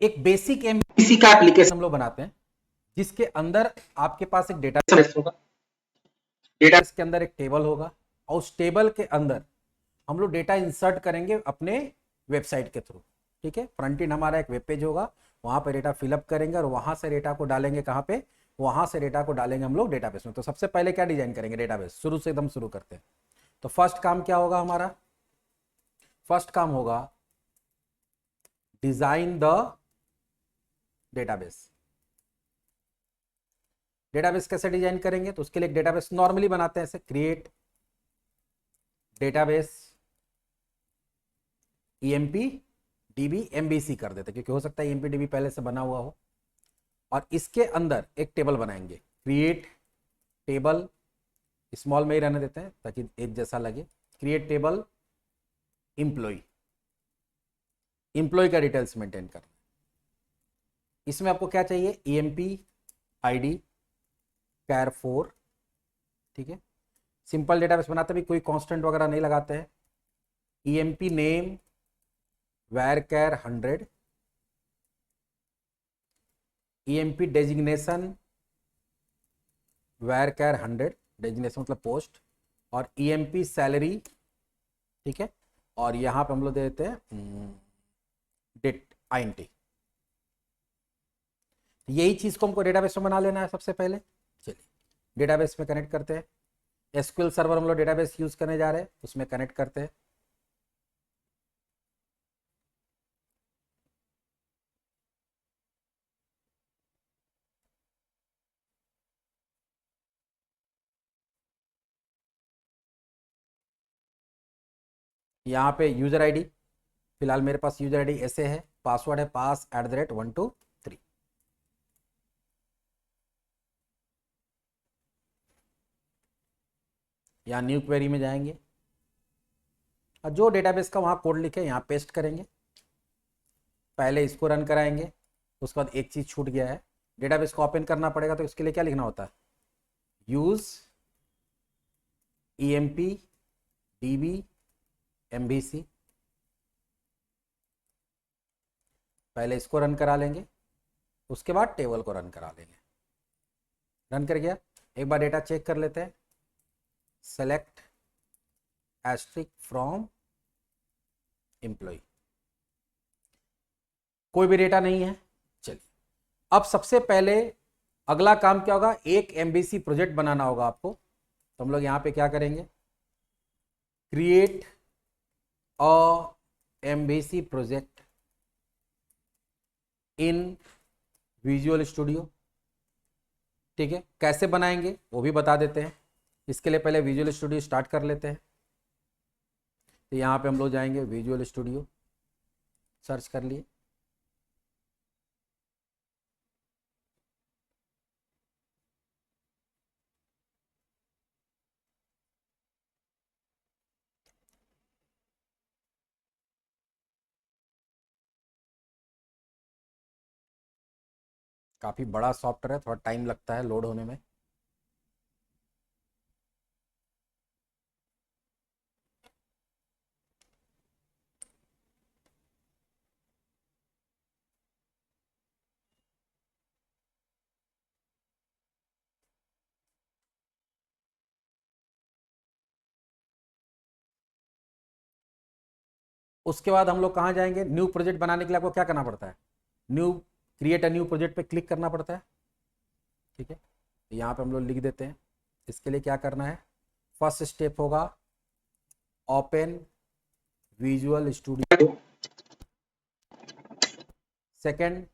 एक basic MBC का application हम लोग बनाते हैं जिसके अंदर आपके पास एक डेटाबेस होगा, डेटाबेस के अंदर एक टेबल होगा और उस टेबल के अंदर हम लोग डेटा इंसर्ट करेंगे अपने वेबसाइट के थ्रू। ठीक है, फ्रंट एंड हमारा एक वेब पेज होगा, वहां पे डेटा फिलअप करेंगे और वहां से डेटा को डालेंगे कहाँ पे, वहां से डेटा को डालेंगे हम लोग डेटाबेस में। तो सबसे पहले क्या डिजाइन करेंगे डेटाबेस, शुरू से एकदम शुरू करते हैं। तो फर्स्ट काम क्या होगा हमारा, फर्स्ट काम होगा डिजाइन द डेटाबेस। डेटाबेस कैसे डिजाइन करेंगे, तो उसके लिए एक डेटाबेस नॉर्मली बनाते हैं ऐसे, create database EMP dB MBC कर देते, क्योंकि हो सकता है ईएमपी डीबी पहले से बना हुआ हो। और इसके अंदर एक टेबल बनाएंगे, क्रिएट टेबल, स्मॉल में ही रहने देते हैं ताकि एक जैसा लगे, क्रिएट टेबल इंप्लॉय, इंप्लॉय का डिटेल्स मेंटेन करना। इसमें आपको क्या चाहिए, ईएमपी आईडी कैर 4। ठीक है, सिंपल डेटाबेस बनाते भी कोई कांस्टेंट वगैरह नहीं लगाते हैं। ईएमपी नेम वैर कैर 100, ईएमपी डेजिग्नेशन वैर कैर 100, डेजिग्नेशन मतलब पोस्ट, और ईएमपी सैलरी। ठीक है, और यहां पे हम लोग दे देते हैं डेट आईएनटी। यही चीज को हमको डेटाबेस में बना लेना है सबसे पहले। चलिए डेटाबेस में कनेक्ट करते हैं, एसक्यूएल सर्वर हम लोग डेटाबेस यूज करने जा रहे हैं, उसमें कनेक्ट करते हैं। यहाँ पे यूजर आईडी, फिलहाल मेरे पास यूजर आईडी ऐसे है, पासवर्ड है pass@123। यहाँ न्यू क्वेरी में जाएंगे और जो डेटाबेस का वहाँ कोड लिखे यहाँ पेस्ट करेंगे। पहले इसको रन कराएंगे, उसके बाद एक चीज़ छूट गया है, डेटाबेस को ओपन करना पड़ेगा। तो इसके लिए क्या लिखना होता है, यूज ईएमपी डीबी एमबीसी। पहले इसको रन करा लेंगे, उसके बाद टेबल को रन करा लेंगे। रन कर गया, एक बार डेटा चेक कर लेते हैं। सेलेक्ट एस्ट्रिक फ्रॉम एम्प्लॉय, कोई भी डेटा नहीं है। चलिए अब सबसे पहले अगला काम क्या होगा, एक एमबीसी प्रोजेक्ट बनाना होगा आपको। तो हम लोग यहाँ पे क्या करेंगे, create a MBC project in visual studio. ठीक है, कैसे बनाएंगे वो भी बता देते हैं। इसके लिए पहले विजुअल स्टूडियो स्टार्ट कर लेते हैं। तो यहाँ पे हम लोग जाएंगे विजुअल स्टूडियो, सर्च कर लिए। काफ़ी बड़ा सॉफ्टवेयर है, थोड़ा टाइम लगता है लोड होने में। उसके बाद हम लोग कहाँ जाएंगे, न्यू प्रोजेक्ट बनाने के लिए आपको क्या करना पड़ता है, new create a new project पे क्लिक करना पड़ता है। ठीक है, तो यहाँ पे हम लोग लिख देते हैं। इसके लिए क्या करना है, फर्स्ट स्टेप होगा open visual studio, second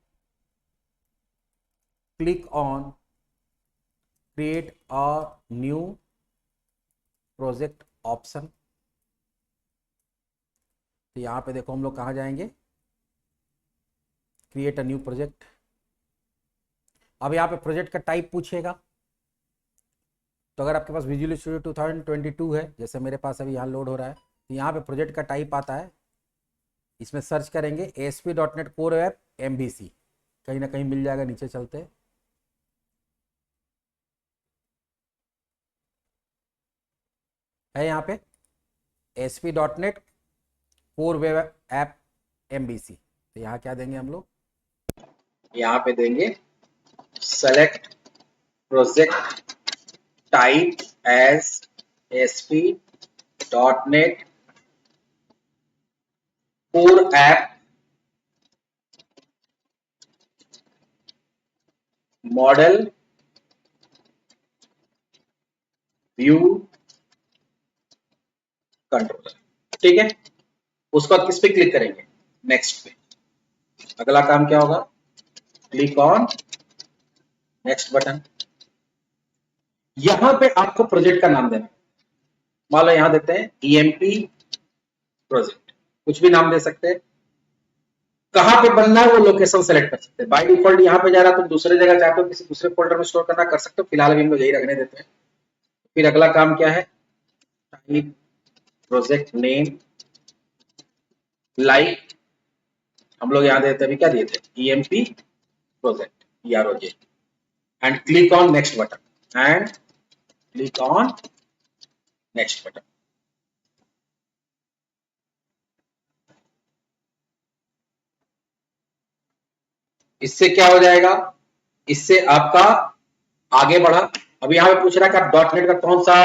click on create a new project option. तो यहाँ पे देखो हम लोग कहाँ जाएंगे, क्रिएट अ न्यू प्रोजेक्ट। अब यहाँ पे प्रोजेक्ट का टाइप पूछेगा। तो अगर आपके पास विजुअल स्टूडियो 2022 है, जैसे मेरे पास अभी यहाँ लोड हो रहा है, तो यहाँ पे प्रोजेक्ट का टाइप आता है, इसमें सर्च करेंगे ASP.NET कोर वेब MVC, कहीं ना कहीं मिल जाएगा, नीचे चलते है यहाँ पे ASP.NET core web app MVC। तो यहाँ क्या देंगे हम लोग, यहाँ पे देंगे select project type as ASP.NET core app model view controller. ठीक है, उसके बाद किस पे क्लिक करेंगे, नेक्स्ट पे। अगला काम क्या होगा, क्लिक ऑन नेक्स्ट बटन। यहां पे आपको प्रोजेक्ट का नाम देना, मान लो यहां देते हैं EMP प्रोजेक्ट, कुछ भी नाम दे सकते हैं। कहां पे बनना है वो लोकेशन सेलेक्ट कर सकते हैं। बाय डिफॉल्ट यहां पे जा रहा, तुम दूसरे जगह चाहते हो किसी दूसरे फोल्डर में स्टोर करना कर सकते हो, फिलहाल अभी हम लोग यही रखने देते हैं। फिर अगला काम क्या है, टाइप प्रोजेक्ट नेम लाइक हम लोग यहां देते अभी क्या दिए थे, EMP project EROJ and click on next button and click on next button. इससे क्या हो जाएगा, इससे आपका आगे बढ़ा। अब यहाँ पे पूछ रहा है कि आप .NET का कौन सा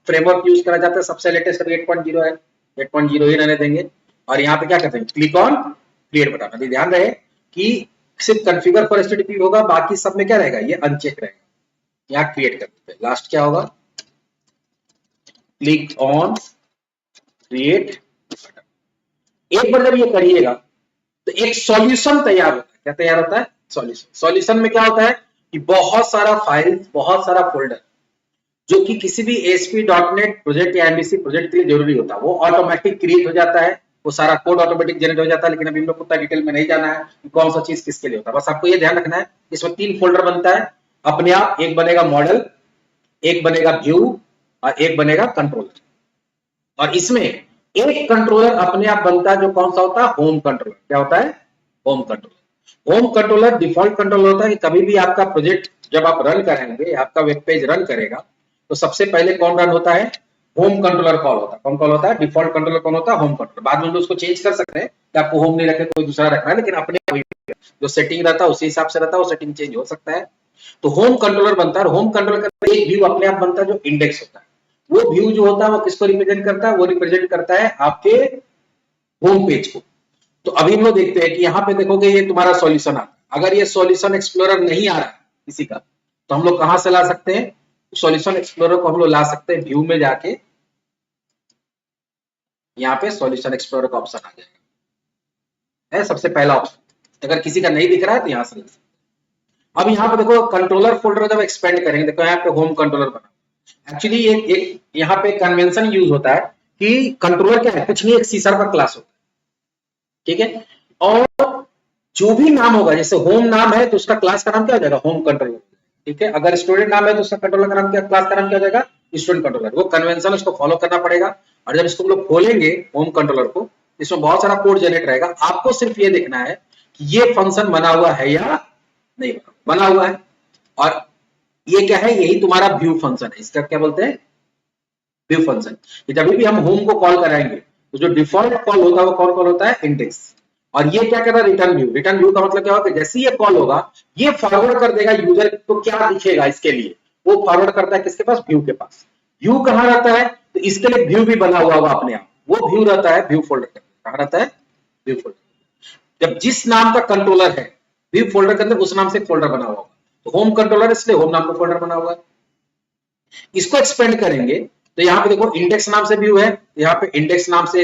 फ्रेमवर्क यूज करा जाता है, सबसे लेटेस्ट 8.0 है, 8.0 ही रहने देंगे। और यहाँ पे क्या करते हैं, क्लिक ऑन क्रिएट बटन। अभी ध्यान रहे कि सिर्फ कॉन्फ़िगर फॉर HTTP होगा, बाकी सब में क्या रहेगा, ये अनचेक रहेगा। यहाँ क्रिएट कर देते हैं, लास्ट क्या होगा, क्लिक ऑन क्रिएट बटन। एक बार जब ये करिएगा तो एक सॉल्यूशन तैयार होता है। क्या तैयार होता है, सॉल्यूशन। सॉल्यूशन में क्या होता है कि बहुत सारा फाइल, बहुत सारा फोल्डर जो कि किसी भी ASP.NET प्रोजेक्ट या MVC प्रोजेक्ट के लिए जरूरी होता है, वो ऑटोमेटिक क्रिएट हो जाता है, वो सारा कोड ऑटोमेटिक जनरेट हो जाता है। लेकिन अभी हम लोग को उतना डिटेल में नहीं जाना है कि कौन सा चीज किसके लिए होता है, बस आपको ये ध्यान रखना है इसमें 3 फोल्डर बनता है अपने आप। एक बनेगा मॉडल, एक बनेगा व्यू और एक बनेगा कंट्रोलर। और इसमें एक कंट्रोलर अपने आप बनता है जो कौन सा होता है, होम कंट्रोलर। क्या होता है, home controller. Home controller default controller होता है कि कभी भी आपका प्रोजेक्ट जब आप रन करेंगे, आपका वेब पेज रन करेगा, तो सबसे पहले कौन रन होता है, होम कंट्रोलर कॉल होता है। कौन कॉल होता है, डिफॉल्ट कंट्रोलर कौन होता है, होम कंट्रोलर। बाद में हम उसको चेंज कर सकते हैं कि आपको होम नहीं रखे, कोई दूसरा रखना है, लेकिन अपने जो सेटिंग रहता है उसी हिसाब से रहता है, वो सेटिंग चेंज हो सकता है। तो होम कंट्रोलर बनता है, और होम कंट्रोलर का एक व्यू अपने आप बनता है जो इंडेक्स होता है। वो व्यू जो होता है वो किसको रिप्रेजेंट करता है, वो रिप्रेजेंट करता है आपके होम पेज को। तो अभी हम लोग देखते हैं कि यहाँ पे देखोगे ये तुम्हारा सॉल्यूशन आता है। अगर ये सॉल्यूशन एक्सप्लोरर नहीं आ रहा है किसी का, तो हम लोग कहां से ला सकते हैं, सॉल्यूशन एक्सप्लोरर को हम लोग ला सकते हैं व्यू में जाके, यहाँ पे सॉल्यूशन एक्सप्लोरर का ऑप्शन आ जाएगा, है सबसे पहला ऑप्शन। अगर किसी का नहीं दिख रहा है तो यहां से ला सकते हैं। अब यहाँ पे देखो कंट्रोलर फोल्डर जब एक्सपेंड करेंगे, देखो यहाँ पे होम कंट्रोलर बना। एक्चुअली एक यहाँ पे कन्वेंशन यूज होता है कि कंट्रोलर क्या है, कुछ नहीं, एक सीसर का क्लास होता है। ठीक है, और जो भी नाम होगा, जैसे होम नाम है तो उसका क्लास का नाम क्या हो जाएगा, होम कंट्रोलर। ठीक है, अगर स्टूडेंट नाम है तो उसका कंट्रोलर का नाम क्या, क्लास का नाम क्या हो जाएगा, स्टूडेंट कंट्रोलर। वो कन्वेंशन उसको फॉलो करना पड़ेगा। और जब इसको हम लोग खोलेंगे होम कंट्रोलर को, इसमें बहुत सारा कोड जनरेट रहेगा। आपको सिर्फ ये देखना है कि ये फंक्शन बना हुआ है या नहीं बना हुआ है। और ये क्या है, यही तुम्हारा व्यू फंक्शन है। इसका क्या बोलते हैं, व्यू फंक्शन। जब भी हम होम को कॉल कराएंगे तो जो डिफॉल्ट कॉल होगा वो कौन कॉल होता है, इंडेक्स। और ये क्या कर रहा है, रिटर्न व्यू। रिटर्न व्यू का मतलब क्या होगा, जैसे ये कॉल होगा ये फॉरवर्ड कर देगा यूजर को, क्या दिखेगा इसके लिए, वो फॉरवर्ड करता है किसके पास, व्यू के पास। व्यू कहां रहता है, तो इसके लिए व्यू भी बना हुआ होगा अपने आप, वो व्यू रहता है व्यू फोल्डर के अंदर। कहां रहता है, व्यू फोल्डर। जब जिस नाम का कंट्रोलर है व्यू फोल्डर के अंदर, उस नाम से फोल्डर बना हुआ होगा। तो होम कंट्रोलर इसलिए होम नाम का फोल्डर बना हुआ है। इसको एक्सपेंड करेंगे तो यहाँ पे देखो इंडेक्स नाम से व्यू है, यहाँ पे इंडेक्स नाम से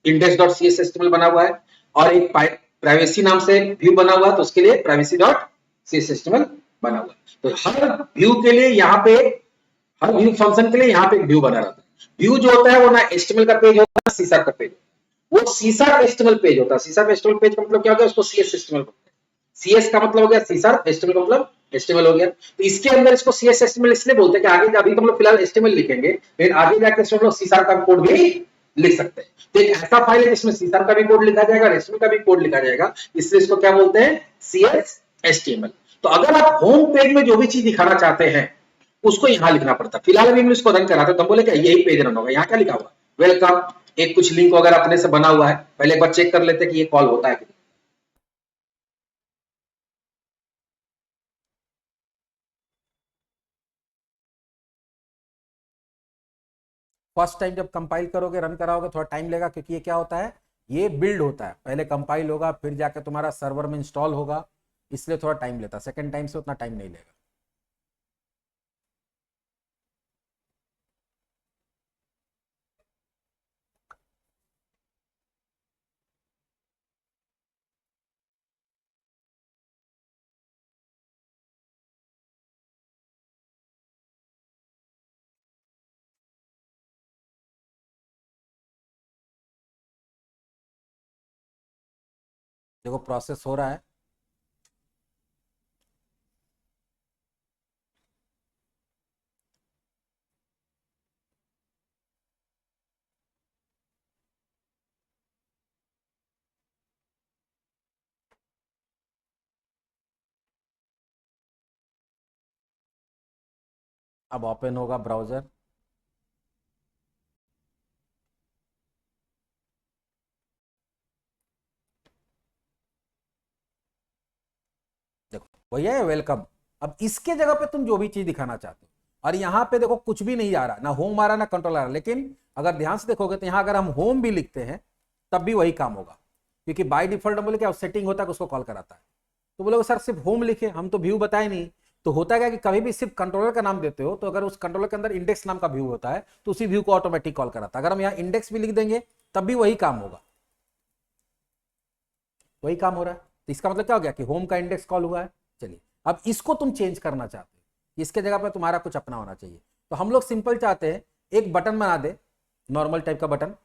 index.cshtml बना हुआ है, और एक प्राइवेसी नाम से व्यू बना हुआ है, तो उसके लिए privacy.cshtml बना हुआ है। तो हर व्यू के लिए यहाँ पे, हर व्यू फंक्शन के लिए यहाँ पे एक व्यू बना रहता है। व्यू जो होता है वो ना HTML का पेज होता है, सीसा का पेज, वो सीसा HTML पेज होता है। सीसा HTML पेज का मतलब क्या हो गया, उसको CSHTML बोलते हैं। CS का मतलब हो गया सीसा, HTML का मतलब HTML हो गया। तो इसके अंदर इसको CSHTML इसलिए बोलते हैं कि आगे अभी तो हम लोग फिलहाल HTML लिखेंगे, फिर आगे जाके इसमें हम लोग सीसा का कोड भी लिख सकते हैं। तो एक ऐसा फाइल है जिसमें सीसा का भी कोड लिखा जाएगा, HTML का भी कोड लिखा जाएगा, इसलिए इसको क्या बोलते हैं, CSHTML। तो अगर आप होम पेज में जो भी चीज दिखाना चाहते हैं उसको यहाँ लिखना पड़ता है। फिलहाल अभी हम इसको रन करा था तो हम बोले क्या यही पेज रन होगा, यहाँ क्या लिखा हुआ, वेलकम, एक कुछ लिंक वगैरह अपने से बना हुआ है। पहले एक बार चेक कर लेते हैं कि ये कॉल होता है कि फर्स्ट टाइम जब कंपाइल करोगे, रन कराओगे, थोड़ा टाइम लेगा, क्योंकि ये क्या होता है, ये बिल्ड होता है, पहले कंपाइल होगा फिर जाकर तुम्हारा सर्वर में इंस्टॉल होगा, इसलिए थोड़ा टाइम लेता है। सेकेंड टाइम से उतना टाइम नहीं लेगा। देखो प्रोसेस हो रहा है। अब ओपन होगा ब्राउजर। देखो भैया है वेलकम। अब इसके जगह पे तुम जो भी चीज दिखाना चाहते हो, और यहाँ पे देखो कुछ भी नहीं आ रहा, ना होम आ रहा ना कंट्रोल आ रहा, लेकिन अगर ध्यान से देखोगे तो यहाँ अगर हम होम भी लिखते हैं तब भी वही काम होगा, क्योंकि बाय डिफॉल्ट बोले क्या सेटिंग होता है उसको कॉल कराता है। तो बोलोगे सर सिर्फ होम लिखे, हम तो व्यू बताए नहीं। तो होता है क्या कि कभी भी सिर्फ कंट्रोलर का नाम देते हो, तो अगर उस कंट्रोलर के अंदर इंडेक्स नाम का व्यू होता है तो उसी व्यू को ऑटोमेटिक कॉल कराता है। अगर हम यहाँ इंडेक्स भी लिख देंगे तब भी वही काम होगा, वही काम हो रहा है। तो इसका मतलब क्या हो गया कि होम का इंडेक्स कॉल हुआ है। चलिए अब इसको तुम चेंज करना चाहते हो, इसके जगह पर तुम्हारा कुछ अपना होना चाहिए। तो हम लोग सिंपल चाहते हैं एक बटन बना दे, नॉर्मल टाइप का बटन,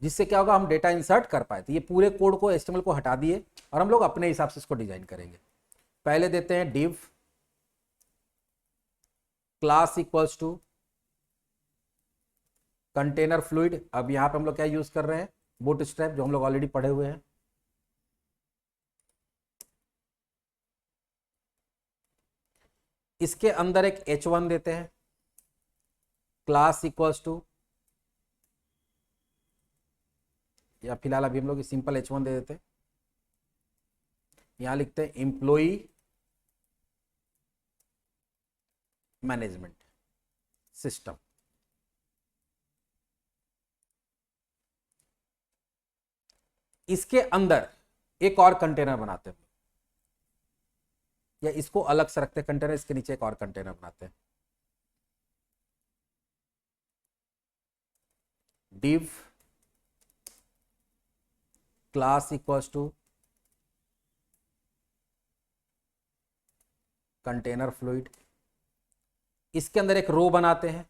जिससे क्या होगा हम डेटा इंसर्ट कर पाए। तो ये पूरे कोड को HTML को हटा दिए और हम लोग अपने हिसाब से इसको डिजाइन करेंगे। पहले देते हैं div class equals to container fluid. अब यहां पे हम लोग क्या यूज कर रहे हैं, बूटस्ट्रैप, जो हम लोग ऑलरेडी पढ़े हुए हैं। इसके अंदर एक h1 देते हैं, क्लास इक्वल्स टू, या फिलहाल अभी हम लोग सिंपल h1 दे देते हैं। यहां लिखते हैं एम्प्लॉई मैनेजमेंट सिस्टम। इसके अंदर एक और कंटेनर बनाते हैं, या इसको अलग से रखते हैं कंटेनर, इसके नीचे एक और कंटेनर बनाते हैं, div class equals to container fluid. इसके अंदर एक रो बनाते हैं।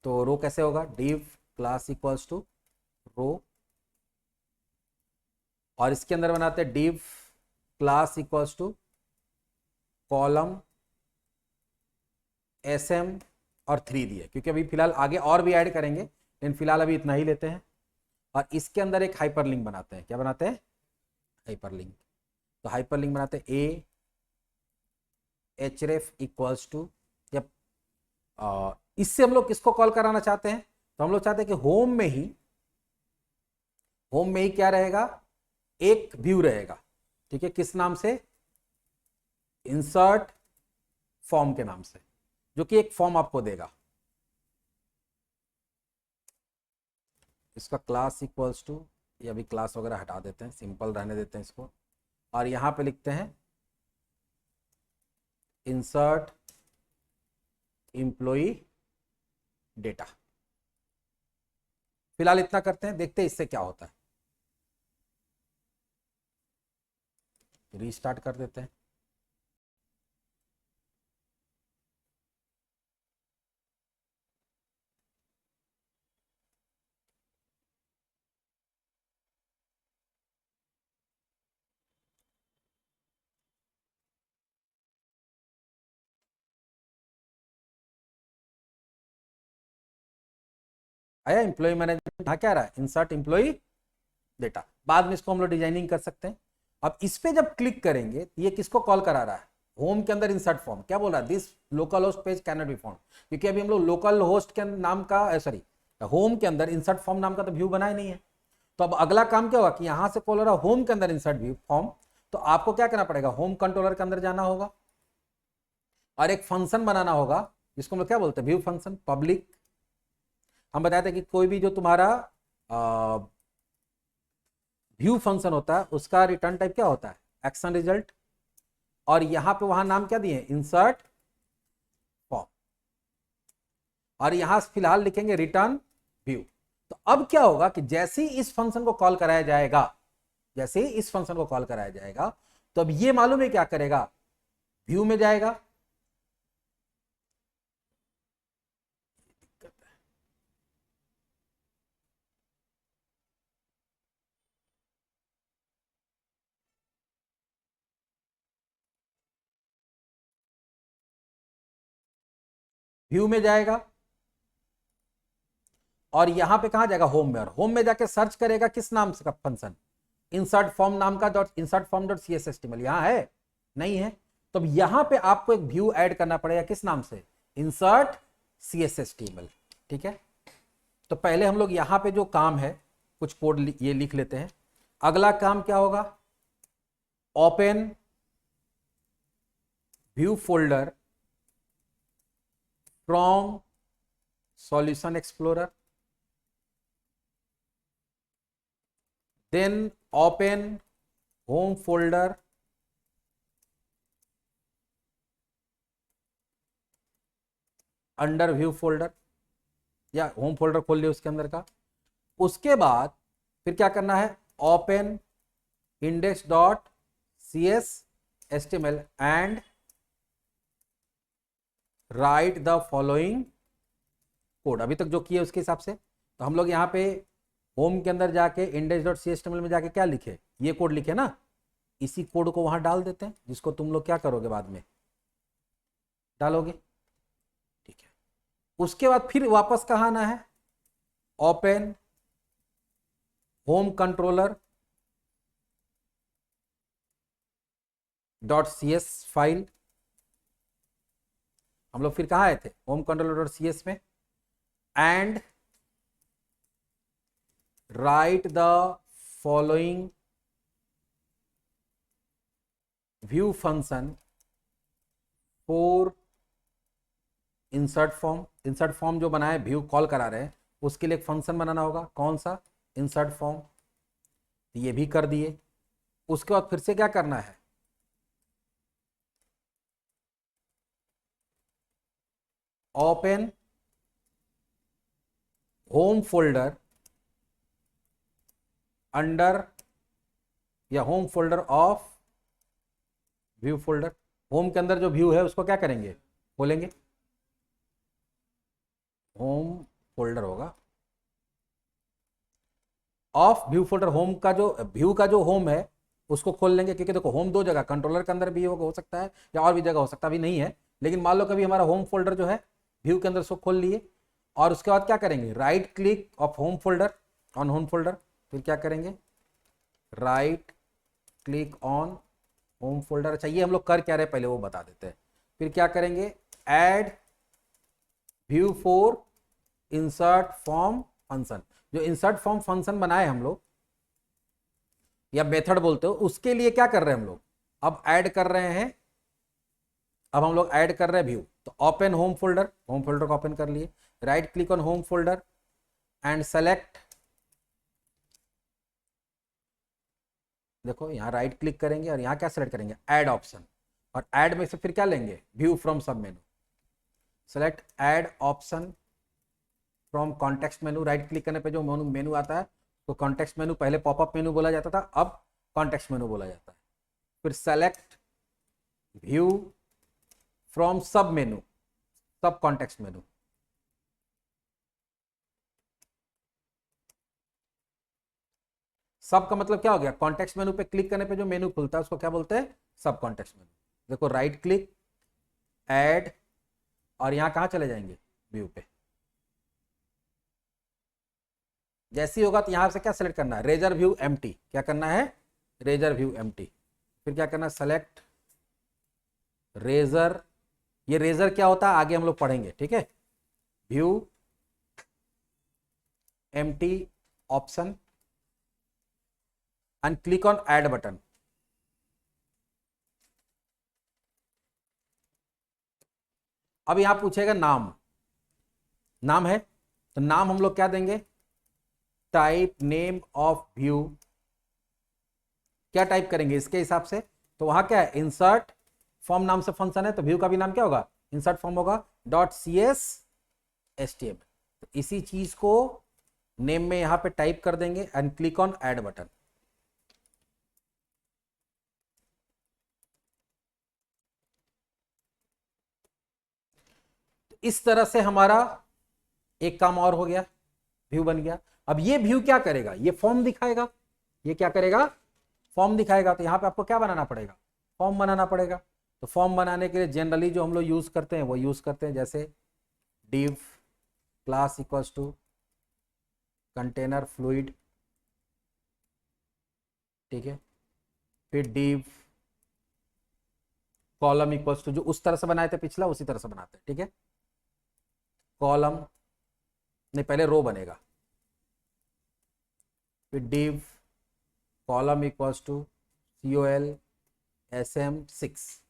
तो रो कैसे होगा, div class equals to row, और इसके अंदर बनाते हैं div class equals to column sm और 3 दिए, क्योंकि अभी फिलहाल आगे और भी ऐड करेंगे, लेकिन फिलहाल अभी इतना ही लेते हैं। और इसके अंदर एक हाइपरलिंक बनाते हैं। क्या बनाते हैं, हाइपरलिंक। तो हाइपरलिंक बनाते हैं a href इक्वल्स टू, जब इससे हम लोग किसको कॉल कराना चाहते हैं, तो हम लोग चाहते हैं कि होम में ही क्या रहेगा, एक व्यू रहेगा, ठीक है, किस नाम से, इंसर्ट फॉर्म के नाम से, जो कि एक फॉर्म आपको देगा। इसका क्लास इक्वल्स टू, ये अभी क्लास वगैरह हटा देते हैं, सिंपल रहने देते हैं इसको, और यहां पे लिखते हैं इंसर्ट एम्प्लॉई डेटा। फिलहाल इतना करते हैं, देखते हैं इससे क्या होता है। रीस्टार्ट कर देते हैं। आया एम्प्लॉय मैनेजमेंट, हाँ क्या रहा है, इंसर्ट एम्प्लॉय डेटा। बाद में इसको हम लोग डिजाइनिंग कर सकते हैं। अब इस पे जब क्लिक करेंगे तो ये किसको कॉल करा रहा है, होम के अंदर इंसर्ट फॉर्म। क्या बोल रहा है, this local host page can not be found, क्योंकि अभी हम लोग लोकल होस्ट के नाम का, सॉरी होम के अंदर इंसर्ट फॉर्म नाम का तो व्यू बनाया नहीं है। तो अब अगला काम क्या होगा कि यहां से कॉल हो रहा है होम के अंदर इंसर्ट व्यू फॉर्म, तो आपको क्या करना पड़ेगा, होम कंट्रोलर के अंदर जाना होगा और एक फंक्शन बनाना होगा जिसको हम लोग क्या बोलते हैं, व्यू फंक्शन। पब्लिक हम बताए थे कि कोई भी जो तुम्हारा व्यू फंक्शन होता है उसका रिटर्न टाइप क्या होता है, एक्शन रिजल्ट। और यहां पे वहां नाम क्या दिए, इंसर्ट फॉर्म, और यहां फिलहाल लिखेंगे रिटर्न व्यू। तो अब क्या होगा कि जैसे ही इस फंक्शन को कॉल कराया जाएगा, जैसे ही इस फंक्शन को कॉल कराया जाएगा, तो अब ये मालूम है क्या करेगा, व्यू में जाएगा, व्यू में जाएगा, और यहां पे कहां जाएगा, होम में। और होम में जाके सर्च करेगा किस नाम से का फंक्शन, इंसर्ट फॉर्म नाम का dot insert form dot C S HTML यहां है, नहीं है। तो अब यहां पे आपको एक व्यू ऐड करना पड़ेगा, किस नाम से, इंसर्ट सी एस एचटीएमएल। ठीक है, तो पहले हम लोग यहां पे जो काम है कुछ कोड ये लिख लेते हैं। अगला काम क्या होगा, open view folder from solution explorer, then open home folder under view folder, या होम फोल्डर खोल लिया उसके अंदर का। उसके बाद फिर क्या करना है, open index dot C S H T M L and write the following code. अभी तक जो किए उसके हिसाब से, तो हम लोग यहाँ पे होम के अंदर जाके index dot C H T M L में जाके क्या लिखे, ये कोड लिखे ना, इसी कोड को वहां डाल देते हैं, जिसको तुम लोग क्या करोगे बाद में डालोगे। ठीक है, उसके बाद फिर वापस कहाँ आना है, open home controller dot C S file. हम लोग फिर कहाँ आए थे, home controller dot C S में, and write the following view function for insert form. Insert form जो बनाए व्यू कॉल करा रहे हैं उसके लिए एक फंक्शन बनाना होगा, कौन सा, इंसर्ट फॉर्म। ये भी कर दिए। उसके बाद फिर से क्या करना है, ओपन होम फोल्डर अंडर, या home folder of view folder. Home के अंदर जो व्यू है उसको क्या करेंगे, खोलेंगे, होम फोल्डर होगा ऑफ व्यू फोल्डर। होम का जो व्यू का जो होम है उसको खोल लेंगे, क्योंकि देखो होम दो जगह, कंट्रोलर के अंदर भी हो सकता है या और भी जगह हो सकता है, अभी नहीं है, लेकिन मान लो कभी हमारा होम फोल्डर जो है व्यू के अंदर उसको खोल लिए। और उसके बाद क्या करेंगे, right click of home folder on home folder, फिर क्या करेंगे, right click on home folder. अच्छा ये हम लोग कर क्या रहे पहले वो बता देते हैं। फिर क्या करेंगे, add view for insert form function. जो इंसर्ट फॉर्म फंक्शन बनाए हम लोग, या मेथड बोलते हो, उसके लिए क्या कर रहे हैं हम लोग, अब ऐड कर रहे हैं, अब हम लोग ऐड कर रहे हैं व्यू। तो open home folder, home folder को ओपन कर लिए, right click on home folder and select, देखो यहां राइट क्लिक करेंगे और यहां क्या सेलेक्ट करेंगे, ऐड ऑप्शन। और ऐड में से फिर क्या लेंगे, व्यू फ्रॉम सब मेनू, select add option from context menu. Right click करने पे जो मेनू आता है तो कॉन्टेक्स्ट मेनू, पहले पॉपअप मेनू बोला जाता था, अब कॉन्टेक्स्ट मेनू बोला जाता है। फिर सेलेक्ट व्यू फ्रॉम सब मेनू, सब कॉन्टेक्स्ट मेनू। सब का मतलब क्या हो गया, कॉन्टेक्स्ट मेनू पे क्लिक करने पे जो मेनू खुलता है उसको क्या बोलते हैं, सब कॉन्टेक्स्ट मेनू। देखो राइट क्लिक, ऐड, और यहां कहां चले जाएंगे, व्यू पे। जैसे ही होगा तो यहां से क्या सेलेक्ट करना है, रेजर व्यू एम्प्टी। क्या करना है, रेजर व्यू एम्प्टी। फिर क्या करना है, सेलेक्ट रेजर। ये रेजर क्या होता है आगे हम लोग पढ़ेंगे, ठीक है। View empty option and click on add button. अब यहां पूछेगा नाम, नाम है तो नाम हम लोग क्या देंगे, टाइप नेम ऑफ व्यू, क्या टाइप करेंगे इसके हिसाब से, तो वहां क्या है, इंसर्ट फॉर्म नाम से फंक्शन है, तो व्यू का भी नाम क्या होगा, इंसर्ट फॉर्म होगा dot C S S T M. तो इसी चीज को नेम में यहां पे टाइप कर देंगे and click on add button. इस तरह से हमारा एक काम और हो गया, व्यू बन गया। अब ये व्यू क्या करेगा, ये फॉर्म दिखाएगा, ये क्या करेगा, फॉर्म दिखाएगा। तो यहां पे आपको क्या बनाना पड़ेगा, फॉर्म बनाना पड़ेगा। तो फॉर्म बनाने के लिए जनरली जो हम लोग यूज करते हैं वो यूज करते हैं, जैसे div class equals to container fluid, ठीक है, फिर div कॉलम इक्वल्स टू, जो उस तरह से बनाए थे पिछला उसी तरह से बनाते हैं, ठीक है, कॉलम नहीं पहले रो बनेगा, फिर div column equals to col sm6,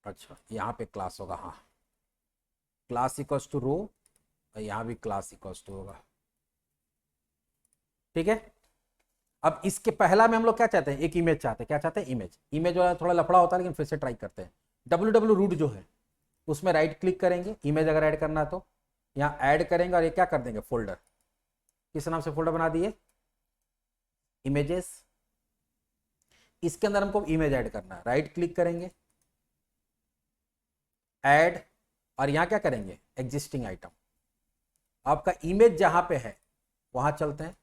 अच्छा यहाँ पे क्लास होगा, हाँ क्लास इक्वल्स टू रो, यहाँ भी क्लास इक्वल्स टू होगा, ठीक है। अब इसके पहला में हम लोग क्या चाहते हैं, एक इमेज चाहते हैं, क्या चाहते हैं, इमेज। इमेज वाला थोड़ा लफड़ा होता है लेकिन फिर से ट्राई करते हैं। www रूट जो है उसमें राइट क्लिक करेंगे, इमेज अगर ऐड करना है तो यहाँ ऐड करेंगे और ये क्या कर देंगे, फोल्डर, किस नाम से फोल्डर बना दिए, इमेजेस। इसके अंदर हमको इमेज ऐड करना है, राइट क्लिक करेंगे, ऐड, और यहाँ क्या करेंगे, एग्जिस्टिंग आइटम। आपका इमेज जहां पे है वहां चलते हैं,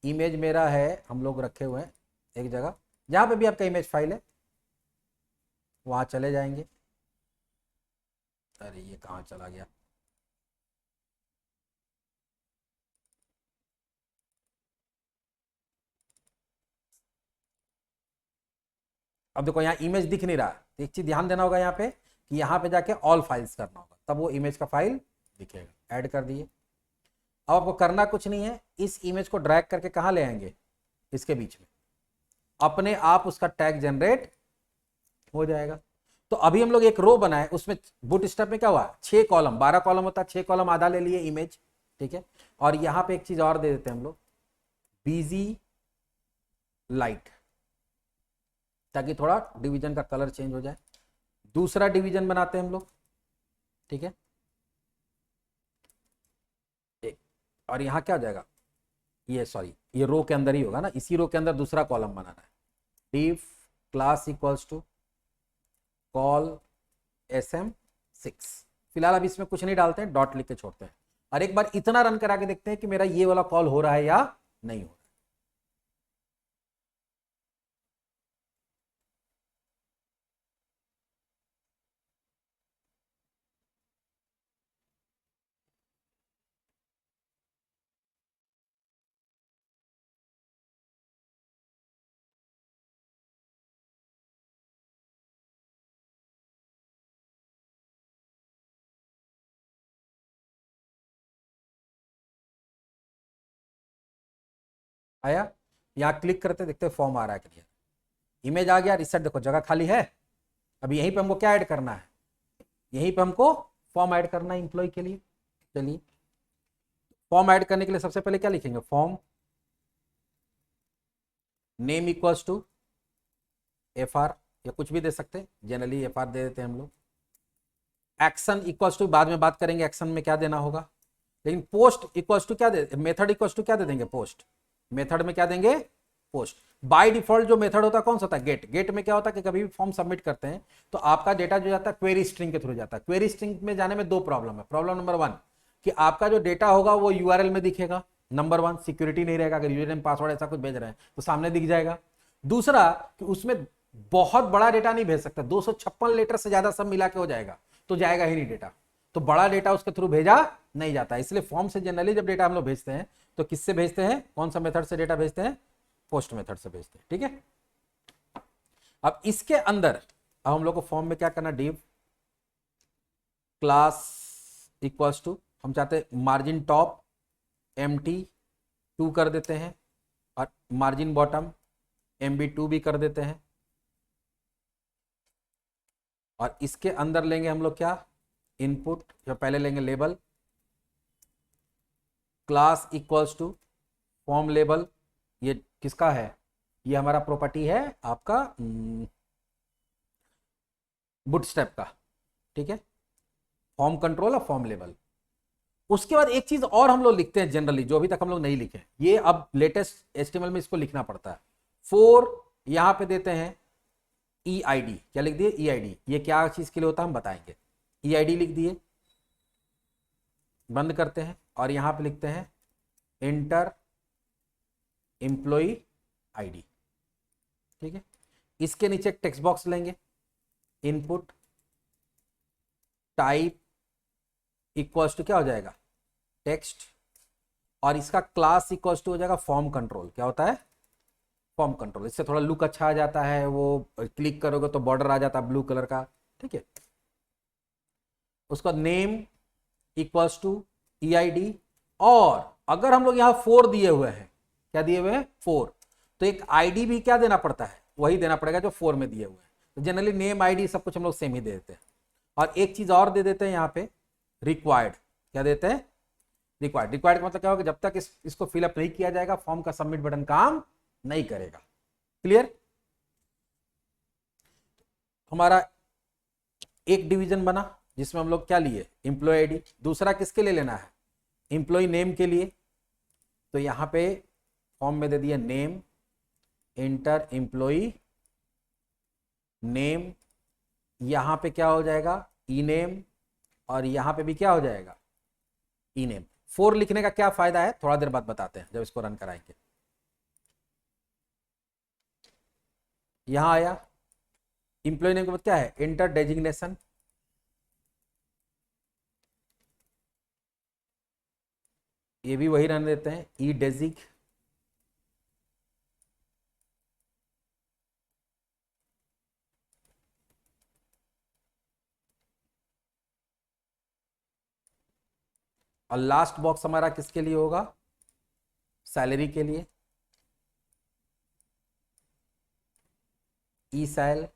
इमेज मेरा है, हम लोग रखे हुए हैं एक जगह, जहां पे भी आपका इमेज फाइल है वहां चले जाएंगे। अरे ये कहाँ चला गया, अब देखो यहाँ इमेज दिख नहीं रहा, एक चीज ध्यान देना होगा यहाँ पे कि यहाँ पे जाके ऑल फाइल्स करना होगा, तब वो इमेज का फाइल दिखेगा। ऐड कर दिए। अब आपको करना कुछ नहीं है, इस इमेज को ड्रैग करके कहाँ ले आएंगे, इसके बीच में, अपने आप उसका टैग जनरेट हो जाएगा। तो अभी हम लोग एक रो बनाए, उसमें बूट स्टेप में क्या हुआ, 6 कॉलम, 12 कॉलम होता है, 6 कॉलम आधा ले लिए इमेज, ठीक है। और यहां पे एक चीज और दे देते हैं हम लोग, बीजी लाइट, ताकि थोड़ा डिवीजन का कलर चेंज हो जाए। दूसरा डिवीजन बनाते हैं हम लोग, ठीक है, एक, और यहां क्या हो जाएगा, ये सॉरी ये रो के अंदर ही होगा ना, इसी रो के अंदर दूसरा कॉलम बनाना है, div class equals to col sm6। फिलहाल अभी इसमें कुछ नहीं डालते हैं, डॉट लिख के छोड़ते हैं, और एक बार इतना रन करा के देखते हैं कि मेरा ये वाला कॉल हो रहा है या नहीं हो रहा। आया, यहाँ क्लिक करते देखते फॉर्म आ रहा है क्लियर, इमेज आ गया, रिसेट देखो जगह खाली है। अब यहीं पे हमको क्या ऐड करना है, यहीं पे हमको फॉर्म ऐड करना है इंप्लॉय के लिए। चलिए फॉर्म ऐड करने के लिए सबसे पहले क्या लिखेंगे, form name equals to F R, या कुछ भी दे सकते हैं, जनरली एफ आर दे देते हैं हम लोग। एक्शन इक्वल्स टू बाद में बात करेंगे एक्शन में क्या देना होगा, लेकिन पोस्ट इक्वल्स टू क्या दे, मेथड इक्वल्स टू क्या दे देंगे, पोस्ट। मेथड में क्या देंगे, पोस्ट। बाय डिफॉल्ट जो मेथड होता है कौन सा होता है, गेट। गेट में क्या होता है कि कभी भी फॉर्म सबमिट करते हैं तो आपका डेटा जो जाता है क्वेरी स्ट्रिंग के थ्रू जाता है। क्वेरी स्ट्रिंग में जाने में 2 प्रॉब्लम है। प्रॉब्लम नंबर 1 कि आपका जो डेटा होगा वो यूआरएल में दिखेगा, नंबर 1 सिक्योरिटी नहीं रहेगा, अगर यूजर नेम पासवर्ड ऐसा कुछ भेज रहे हैं तो सामने दिख जाएगा। दूसरा कि उसमें बहुत बड़ा डेटा नहीं भेज सकता, 256 लेटर से ज्यादा सब मिला के हो जाएगा तो जाएगा ही नहीं डेटा, तो बड़ा डेटा उसके थ्रू भेजा नहीं जाता। इसलिए फॉर्म से जनरली जब डेटा हम लोग भेजते हैं तो किससे भेजते हैं, कौन सा मेथड से डेटा भेजते हैं, पोस्ट मेथड से भेजते हैं, ठीक है। अब इसके अंदर अब हम लोग को फॉर्म में क्या करना, div क्लास इक्वल्स टू, हम चाहते हैं मार्जिन टॉप empty 2 कर देते हैं और मार्जिन बॉटम MB2 भी कर देते हैं। और इसके अंदर लेंगे हम लोग क्या, इनपुट, जो पहले लेंगे label, class equals to form label. ये किसका है, ये हमारा प्रॉपर्टी है आपका बूटस्ट्रैप का, ठीक है, फॉर्म कंट्रोल और फॉर्म लेबल। उसके बाद एक चीज और हम लोग लिखते हैं जनरली, जो अभी तक हम लोग नहीं लिखे, ये अब लेटेस्ट HTML में इसको लिखना पड़ता है। 4 यहां पे देते हैं EID, क्या लिख दिए EID, ये क्या चीज के लिए होता है हम बताएंगे। EID लिख दिए, बंद करते हैं और यहां पे लिखते हैं इंटर एम्प्लॉय ID, ठीक है। इसके नीचे एक टेक्स्ट बॉक्स लेंगे, इनपुट टाइप इक्वल्स टू क्या हो जाएगा, टेक्स्ट, और इसका क्लास इक्वल्स टू हो जाएगा फॉर्म कंट्रोल। क्या होता है, फॉर्म कंट्रोल। इससे थोड़ा लुक अच्छा आ जाता है, वो क्लिक करोगे तो बॉर्डर आ जाता है ब्लू कलर का, ठीक है। उसका नेम इक्वल्स टू EID, और अगर हम लोग यहाँ 4 दिए हुए हैं, क्या दिए हुए हैं 4, तो एक ID भी क्या देना पड़ता है, वही देना पड़ेगा जो 4 में दिए हुए हैं। तो जनरली नेम ID सब कुछ हम लोग सेम ही दे देते हैं। और एक चीज और दे देते हैं यहाँ पे, रिक्वायर्ड। क्या देते हैं, रिक्वायर्ड। रिक्वायर्ड का मतलब क्या होगा, जब तक इसको फिलअप नहीं किया जाएगा फॉर्म का सबमिट बटन काम नहीं करेगा। क्लियर। हमारा एक डिवीजन बना जिसमें हम लोग क्या लिए, एम्प्लॉय ID। दूसरा किसके लिए लेना है, एम्प्लॉय नेम के लिए। तो यहां पे फॉर्म में दे दिया नेम, इंटर एम्प्लॉय नेम, यहां पे क्या हो जाएगा ई नेम, और यहां पे भी क्या हो जाएगा ई नेम। 4 लिखने का क्या फायदा है, थोड़ा देर बाद बताते हैं जब इसको रन कराएंगे। यहां आया एम्प्लॉय नेम के बाद क्या है, इंटर डेजिग्नेशन, ये भी वही रहने देते हैं, ई डेजिग। और लास्ट बॉक्स हमारा किसके लिए होगा, सैलरी के लिए, ई सैल।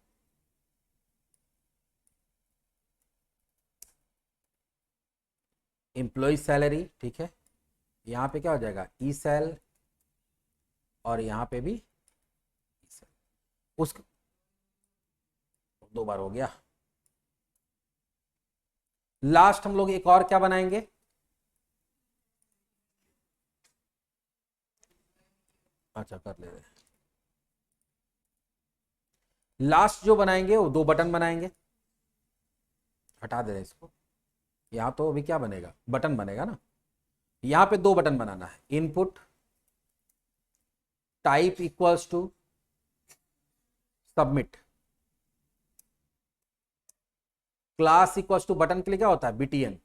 एम्प्लॉय सैलरी, ठीक है। यहां पे क्या हो जाएगा ई सैल, और यहां पे भी ई सैल। उस 2 बार हो गया। लास्ट हम लोग एक और क्या बनाएंगे, अच्छा कर ले रहे हैं। लास्ट जो बनाएंगे वो 2 बटन बनाएंगे, हटा दे रहे हैं इसको। यहां तो अभी क्या बनेगा, बटन बनेगा ना। यहां पे 2 बटन बनाना है, input type equals to submit, class equals to button के लिए क्या होता है BTN,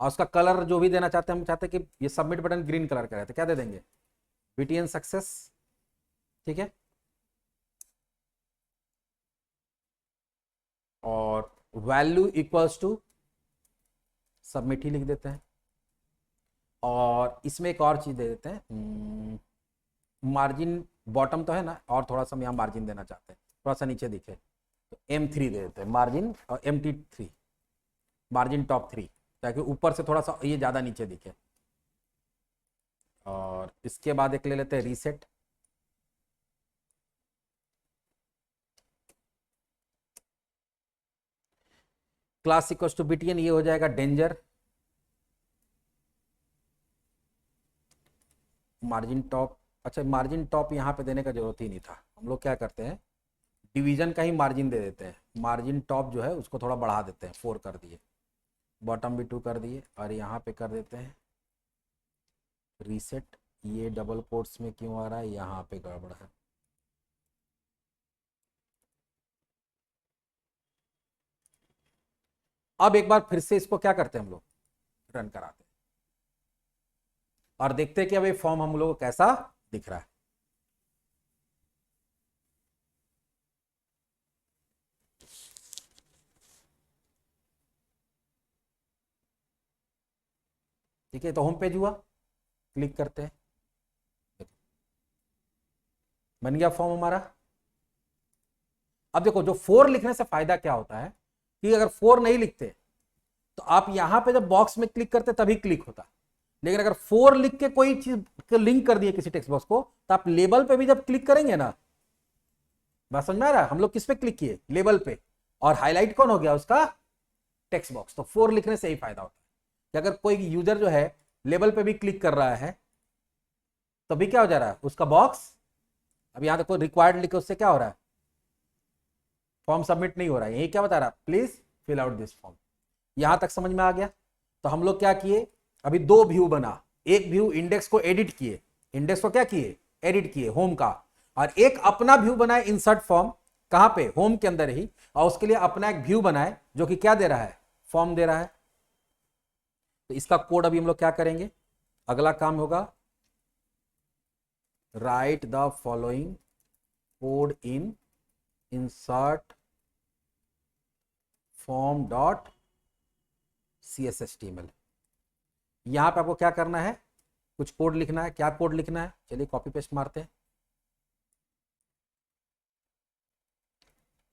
और उसका कलर जो भी देना चाहते हैं, हम चाहते हैं कि ये सबमिट बटन ग्रीन कलर का रहता है, क्या दे देंगे BTN सक्सेस, ठीक है। और वैल्यू इक्वल्स टू सबमिट ही लिख देते हैं। और इसमें एक और चीज दे देते हैं, मार्जिन बॉटम तो है ना, और थोड़ा सा हम यहाँ मार्जिन देना चाहते हैं, थोड़ा सा नीचे दिखे, तो M3 दे देते हैं मार्जिन, और MT3 मार्जिन टॉप 3, ताकि ऊपर से थोड़ा सा ये ज़्यादा नीचे दिखे। और इसके बाद एक ले लेते हैं reset, class equals to BTN, ये हो जाएगा डेंजर, मार्जिन टॉप। अच्छा मार्जिन टॉप यहाँ पे देने का जरूरत ही नहीं था, हम लोग क्या करते हैं डिवीजन का ही मार्जिन दे देते हैं। मार्जिन टॉप जो है उसको थोड़ा बढ़ा देते हैं, 4 कर दिए, बॉटम भी 2 कर दिए, और यहाँ पे कर देते हैं रीसेट। ये डबल कोट्स में क्यों आ रहा है, यहाँ पे गड़बड़ है। अब एक बार फिर से इसको क्या करते हैं हम लोग, रन कराते हैं, और देखते हैं कि अब ये फॉर्म हम लोग को कैसा दिख रहा है। ठीक है, तो होम पेज हुआ, क्लिक करते हैं, बन गया फॉर्म हमारा। अब देखो जो 4 लिखने से फायदा क्या होता है कि अगर 4 नहीं लिखते तो आप यहां पे जब बॉक्स में क्लिक करते तभी क्लिक होता, लेकिन अगर 4 लिख के कोई चीज लिंक कर दिए किसी टेक्स्ट बॉक्स को तो आप लेबल पे भी जब क्लिक करेंगे ना, बात समझ में आ रहा है, हम लोग किस पे क्लिक किए, लेबल पे, और हाईलाइट कौन हो गया उसका, टेक्स्ट बॉक्स। तो 4 लिखने से ही फायदा होता है कि अगर कोई यूजर जो है लेबल पे भी क्लिक कर रहा है तो भी क्या हो जा रहा है उसका बॉक्स, अब यहां देखो रिक्वायर्ड लिखे उससे क्या हो रहा है, फॉर्म सबमिट नहीं हो रहा है, यही क्या बता रहा है, please fill out this form. यहां तक समझ में आ गया। तो हम लोग क्या किए, अभी 2 व्यू बना, एक व्यू इंडेक्स को एडिट किए, इंडेक्स को क्या किए, एडिट किए होम का, और एक अपना व्यू बनाए इंसर्ट फॉर्म, कहां पे, होम के अंदर ही, और उसके लिए अपना एक व्यू बनाए जो कि क्या दे रहा है, फॉर्म दे रहा है। तो इसका कोड अभी हम लोग क्या करेंगे, अगला काम होगा right the following code in insert form dot CSHTML। यहां पे आपको क्या करना है, कुछ कोड लिखना है, क्या कोड लिखना है, चलिए कॉपी पेस्ट मारते हैं,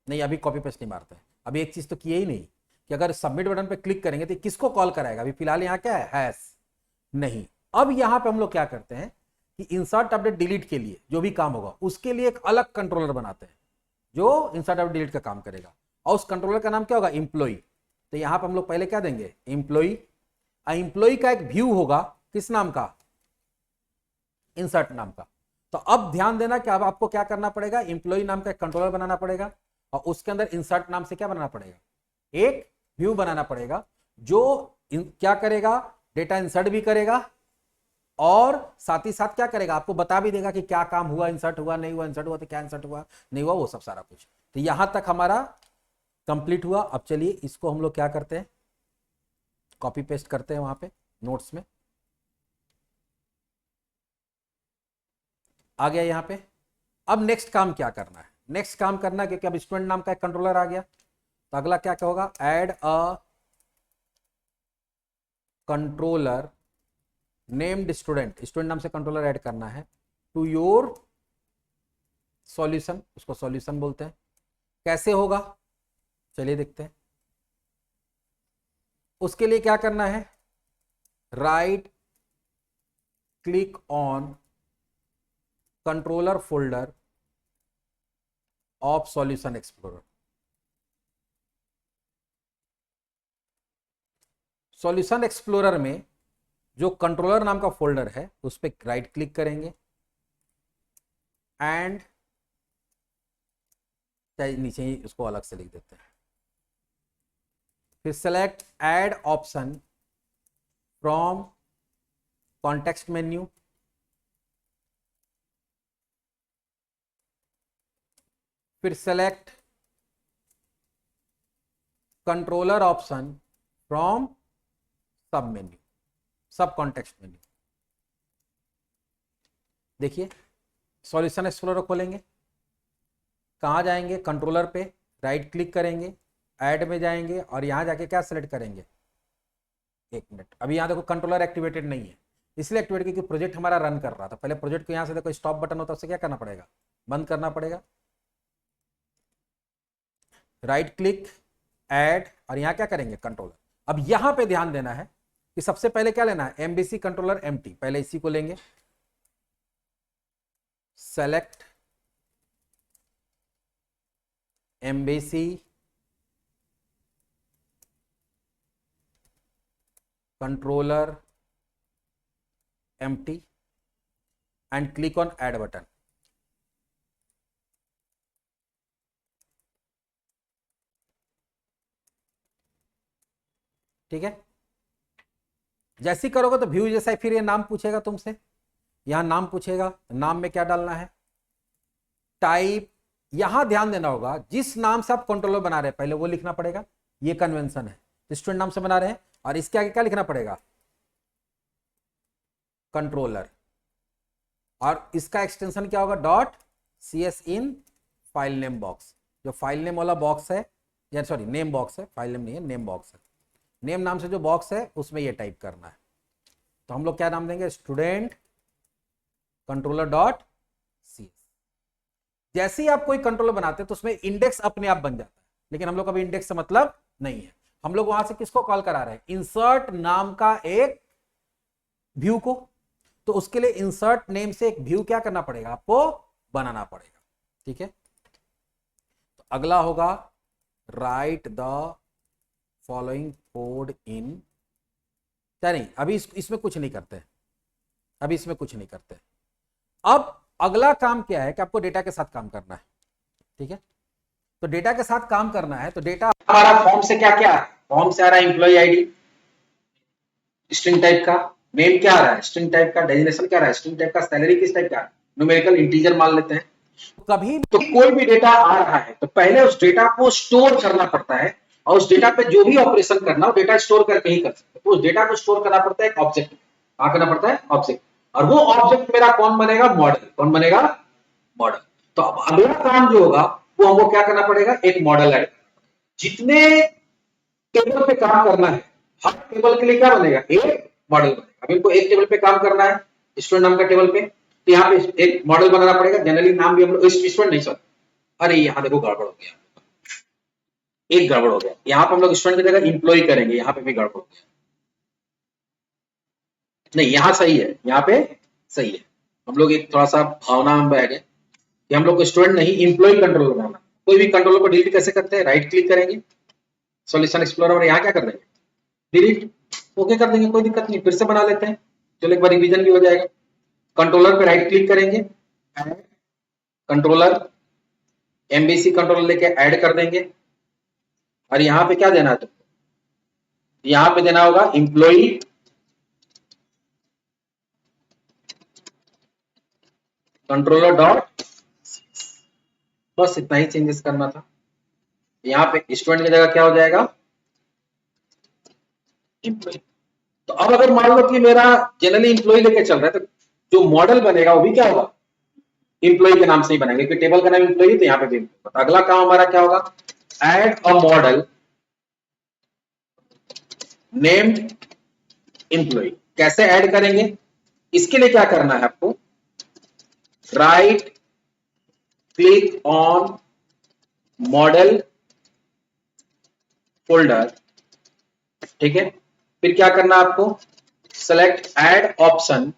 नहीं अभी कॉपी पेस्ट नहीं मारते हैं, अभी एक चीज तो किए ही नहीं कि अगर सबमिट बटन पे क्लिक करेंगे तो किसको कॉल कराएगा, अभी फिलहाल यहां क्या है, हैश नहीं। अब यहां पे हम लोग क्या करते हैं कि इंसर्ट अपडेट डिलीट के लिए जो भी काम होगा उसके लिए एक अलग कंट्रोलर बनाते हैं जो इंसर्ट अपडेट डिलीट का काम करेगा, और उस कंट्रोलर का नाम क्या होगा, इंप्लॉई। तो यहां पर हम लोग पहले क्या देंगे, इंप्लॉई, इंप्लॉई का एक व्यू होगा किस नाम का, इंसर्ट नाम का। तो अब ध्यान देना कि अब आपको क्या करना पड़ेगा, इंप्लॉई नाम का एक कंट्रोलर बनाना पड़ेगा, और उसके अंदर इंसर्ट नाम से क्या बनाना पड़ेगा, एक व्यू बनाना पड़ेगा जो क्या करेगा, डेटा इंसर्ट भी करेगा और साथ ही साथ क्या करेगा, आपको बता भी देगा कि क्या काम हुआ, इंसर्ट हुआ नहीं हुआ, इंसर्ट हुआ तो क्या इंसर्ट हुआ नहीं हुआ, वो सब सारा कुछ। तो यहां तक हमारा कंप्लीट हुआ। अब चलिए इसको हम लोग क्या करते हैं, कॉपी पेस्ट करते हैं वहां पे नोट्स में, आ गया यहां पे। अब नेक्स्ट काम क्या करना है, नेक्स्ट काम करना है क्योंकि अब स्टूडेंट नाम का एक कंट्रोलर आ गया, तो अगला क्या होगा, ऐड अ कंट्रोलर नेम्ड स्टूडेंट, स्टूडेंट नाम से कंट्रोलर ऐड करना है टू योर सॉल्यूशन, उसको सॉल्यूशन बोलते हैं। कैसे होगा चलिए देखते हैं। उसके लिए क्या करना है, right click on controller folder of solution explorer. Solution explorer में जो कंट्रोलर नाम का फोल्डर है उस पर राइट क्लिक करेंगे एंड नीचे ही उसको अलग से लिख देते हैं, फिर select add option from context menu, फिर सेलेक्ट कंट्रोलर ऑप्शन फ्रॉम सब मेन्यू, सब कॉन्टेक्स्ट मेन्यू। देखिए सॉल्यूशन एक्सप्लोरर खोलेंगे, कहां जाएंगे, कंट्रोलर पे राइट क्लिक करेंगे, ऐड में जाएंगे और यहां जाके क्या सेलेक्ट करेंगे, एक मिनट, अभी यहां देखो कंट्रोलर एक्टिवेटेड नहीं है, इसलिए एक्टिवेट क्योंकि प्रोजेक्ट हमारा रन कर रहा था। पहले प्रोजेक्ट को यहां से देखो स्टॉप बटन होता है उससे क्या करना पड़ेगा, बंद करना पड़ेगा, राइट क्लिक ऐड और यहां क्या करेंगे, कंट्रोलर। अब यहां पे ध्यान देना है कि सबसे पहले क्या लेना है, एमबीसी कंट्रोलर एम्प्टी, पहले इसी को लेंगे, select MBC controller empty and click on add button. ठीक है, जैसे ही करोगे तो व्यू जैसा फिर ये नाम पूछेगा तुमसे, यहां नाम पूछेगा, नाम में क्या डालना है, टाइप, यहां ध्यान देना होगा जिस नाम से आप कंट्रोलर बना रहे हैं पहले वो लिखना पड़ेगा, ये कन्वेंशन है, स्टूडेंट नाम से बना रहे हैं, और इसके आगे क्या लिखना पड़ेगा, कंट्रोलर, और इसका एक्सटेंशन क्या होगा, dot CS in file name box, जो फाइल नेम वाला बॉक्स है, या सॉरी नेम बॉक्स है, फाइल नेम नहीं है, नेम बॉक्स है, नेम नाम से जो बॉक्स है उसमें ये टाइप करना है। तो हम लोग क्या नाम देंगे, स्टूडेंट कंट्रोलर डॉट CS। जैसे ही आप कोई कंट्रोलर बनाते हैं तो उसमें इंडेक्स अपने आप बन जाता है, लेकिन हम लोग अभी इंडेक्स से मतलब नहीं है। हम लोग वहां से किसको कॉल करा रहे हैं, इंसर्ट नाम का एक व्यू को। तो उसके लिए इंसर्ट नेम से एक व्यू क्या करना पड़ेगा, आपको बनाना पड़ेगा। ठीक है, तो अगला होगा राइट द फॉलोइंग कोड इन, क्या नहीं अभी इसमें कुछ नहीं करते, अभी इसमें कुछ नहीं करते। अब अगला काम क्या है कि आपको डेटा के साथ काम करना है। ठीक है, तो डेटा के साथ काम करना है, तो डेटा हमारा फॉर्म से क्या क्या है, फॉर्म से आ रहा है एम्प्लॉय आईडी स्ट्रिंग टाइप का, नेम क्या आ रहा है स्ट्रिंग टाइप का, डेजिग्नेशन क्या आ रहा है स्ट्रिंग टाइप का, सैलरी किस टाइप का, न्यूमेरिकल इंटीजर मान लेते हैं। कभी तो कोई भी डेटा आ रहा है तो पहले उस डेटा को स्टोर करना पड़ता है, और उस डेटा पे जो भी ऑपरेशन करना हो डेटा स्टोर करके ही कर सकते हैं। तो उस डेटा को स्टोर करना पड़ता है एक ऑब्जेक्ट, क्या करना पड़ता है ऑब्जेक्ट, और वो ऑब्जेक्ट मेरा कौन बनेगा, मॉडल। कौन बनेगा, मॉडल। तो अब अगला काम जो होगा वो हमको क्या करना पड़ेगा, एक मॉडल ऐड। जितने टेबल पे काम करना है, हर टेबल के लिए क्या बनेगा, एक मॉडल बनेगा। अब इनको एक टेबल पे काम करना है, स्टूडेंट नाम का टेबल पे, तो यहाँ पे एक मॉडल बनाना पड़ेगा। जनरली नाम भी हम लोग स्टूडेंट नहीं सर, अरे यहाँ देखो गड़बड़ हो गया, एक गड़बड़ हो गया, यहाँ पे हम लोग स्टूडेंट की जगह इंप्लॉय करेंगे, यहाँ पे भी गड़बड़ हो गया। नहीं यहाँ सही है, यहाँ पे सही है। हम लोग एक थोड़ा सा भावना में बह गए कि हम लोग स्टूडेंट नहीं इंप्लॉय कंट्रोल बनाना। कोई भी कंट्रोलर को डिलीट कैसे करते हैं, राइट क्लिक करेंगे, सॉल्यूशन एक्सप्लोरर में यहाँ क्या कर देंगे, डिलीट, ओके कर देंगे, कोई दिक्कत नहीं। फिर से बना लेते हैं, चलो एक बार रिवीजन भी हो जाएगा। कंट्रोलर पे राइट क्लिक करेंगे, कंट्रोलर एमबीसी कंट्रोलर लेके ऐड कर देंगे, और यहाँ पे क्या देना है तुमको, यहाँ पे देना होगा इंप्लॉई कंट्रोलर डॉट, बस इतना ही चेंजेस करना था। यहाँ पे स्टूडेंट की जगह क्या हो जाएगा, इंप्लॉई। तो अब अगर मान लो कि मेरा जनरली इंप्लॉई लेके चल रहा है, तो जो मॉडल बनेगा वो भी क्या होगा, इंप्लॉई के नाम से ही बनेगा, क्योंकि टेबल का नाम इंप्लॉई, तो यहाँ पे भी। तो अगला काम हमारा क्या होगा, add a model named employee. कैसे ऐड करेंगे, इसके लिए क्या करना है आपको, right click on model folder, ठीक है। फिर क्या करना है आपको, select add option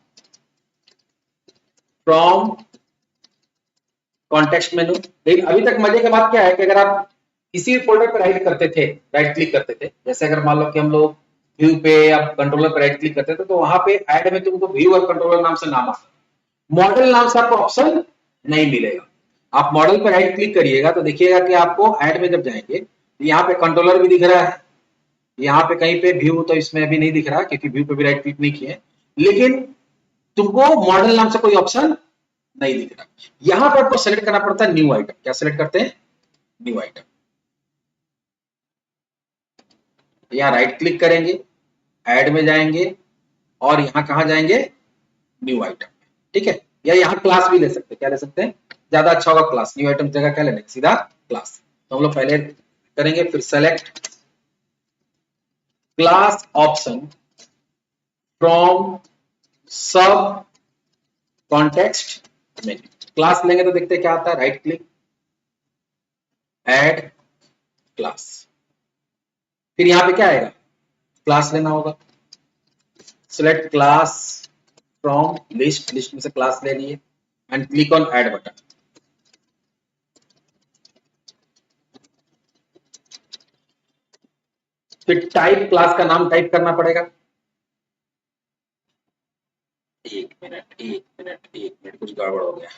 from context menu. लेकिन अभी तक मजे की बात क्या है कि अगर आप किसी फोल्डर पर राइट करते थे, राइट क्लिक करते थे, जैसे अगर मान लो कि हम लोग व्यू पे या कंट्रोलर पर राइट क्लिक करते थे, तो वहां पे ऐड में तुमको व्यू और कंट्रोलर नाम से नाम आता, मॉडल नाम से आपको ऑप्शन नहीं मिलेगा। आप मॉडल पर राइट क्लिक करिएगा तो देखिएगा कि आपको ऐड में जब जाएंगे, यहाँ पे कंट्रोलर भी दिख रहा है, यहाँ पे कहीं पे व्यू तो इसमें अभी नहीं दिख रहा क्योंकि व्यू पे भी राइट क्लिक नहीं किए, लेकिन तुमको मॉडल नाम से कोई ऑप्शन नहीं दिख रहा। यहां पर आपको सेलेक्ट करना पड़ता है न्यू आइटम। क्या सेलेक्ट करते हैं, न्यू आइटम। यहां राइट क्लिक करेंगे, ऐड में जाएंगे, और यहां कहां जाएंगे, न्यू आइटम, ठीक है। या यहां क्लास भी ले सकते हैं, क्या ले सकते हैं, ज्यादा अच्छा होगा क्लास, न्यू आइटम जगह क्या लेने, सीधा क्लास। तो हम लोग पहले करेंगे, फिर select class option from sub context menu. Class लेंगे तो देखते हैं क्या आता है, राइट क्लिक, ऐड क्लास, फिर यहां पे क्या आएगा, क्लास लेना होगा, select class from list, list में से क्लास ले लिए, and click on add button. फिर टाइप, क्लास का नाम टाइप करना पड़ेगा। एक मिनट एक मिनट एक मिनट, कुछ गड़बड़ हो गया।